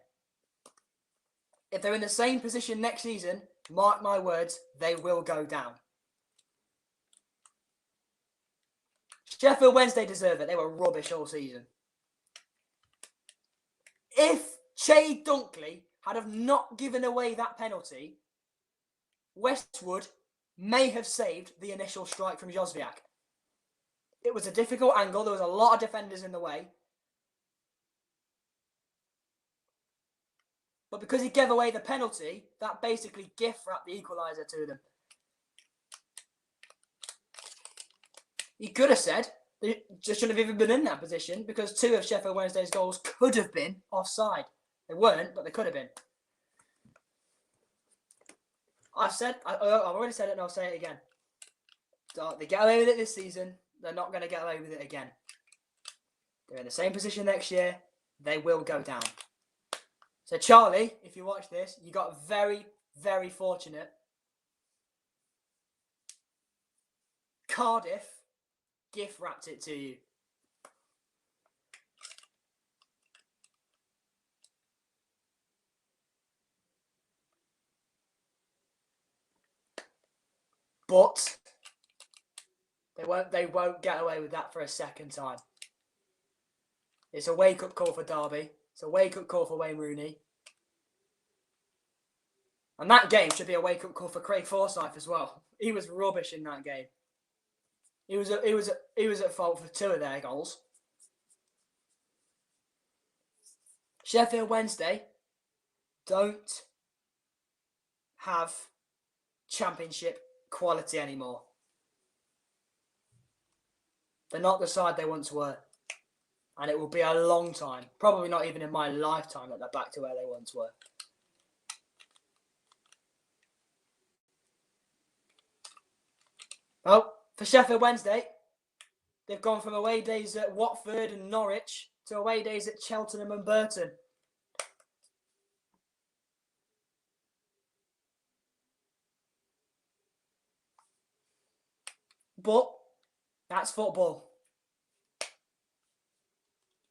If they're in the same position next season, mark my words, they will go down. Sheffield Wednesday deserve it. They were rubbish all season. If Che Dunkley had have not given away that penalty, Westwood may have saved the initial strike from Jozwiak. It was a difficult angle. There was a lot of defenders in the way. But because he gave away the penalty, that basically gift-wrapped the equaliser to them. He could have said they just shouldn't have even been in that position because 2 of Sheffield Wednesday's goals could have been offside. They weren't, but they could have been. I've already said it and I'll say it again. So they get away with it this season. They're not going to get away with it again. They're in the same position next year. They will go down. So Charlie, if you watch this, you got very, very fortunate. Cardiff gift wrapped it to you. But they won't get away with that for a second time. It's a wake-up call for Derby. It's a wake-up call for Wayne Rooney. And that game should be a wake-up call for Craig Forsyth as well. He was rubbish in that game. He was at fault for 2 of their goals. Sheffield Wednesday don't have championship quality anymore. They're not the side they once were. And it will be a long time, probably not even in my lifetime, that they're back to where they once were. Well, for Sheffield Wednesday, they've gone from away days at Watford and Norwich to away days at Cheltenham and Burton. But that's football.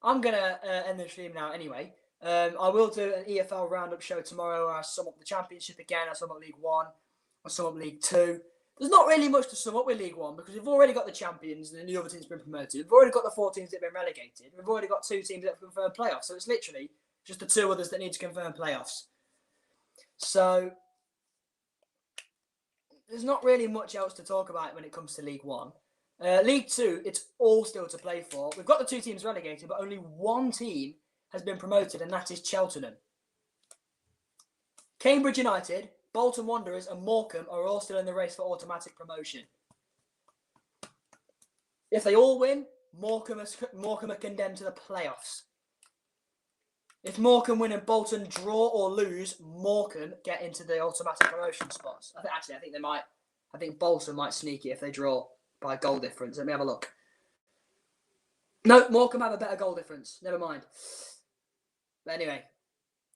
I'm going to end the stream now anyway. I will do an EFL roundup show tomorrow where I sum up the Championship again, I sum up League One, I sum up League Two. There's not really much to sum up with League One because we've already got the champions and the other team's been promoted. We've already got the 4 teams that have been relegated. We've already got 2 teams that have confirmed playoffs. So it's literally just the 2 others that need to confirm playoffs. So there's not really much else to talk about when it comes to League One. League Two, it's all still to play for. We've got the 2 teams relegated, but only 1 team has been promoted, and that is Cheltenham. Cambridge United, Bolton Wanderers and Morecambe are all still in the race for automatic promotion. If they all win, Morecambe are condemned to the playoffs. If Morecambe win and Bolton draw or lose, Morecambe get into the automatic promotion spots. I think they might. I think Bolton might sneak it if they draw by goal difference. Let me have a look. No, Morecambe have a better goal difference. Never mind. But anyway,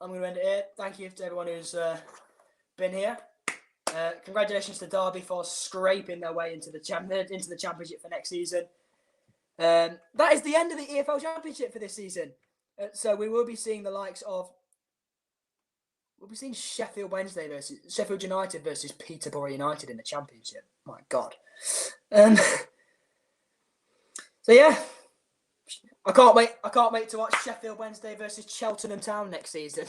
I'm going to end it here. Thank you to everyone who's been here. Congratulations to Derby for scraping their way into the championship for next season. That is the end of the EFL Championship for this season. So we will be seeing the likes of. We'll be seeing Sheffield United versus Peterborough United in the Championship. My God. So yeah, I can't wait. I can't wait to watch Sheffield Wednesday versus Cheltenham Town next season.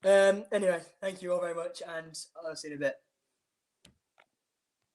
Anyway, thank you all very much, and I'll see you in a bit.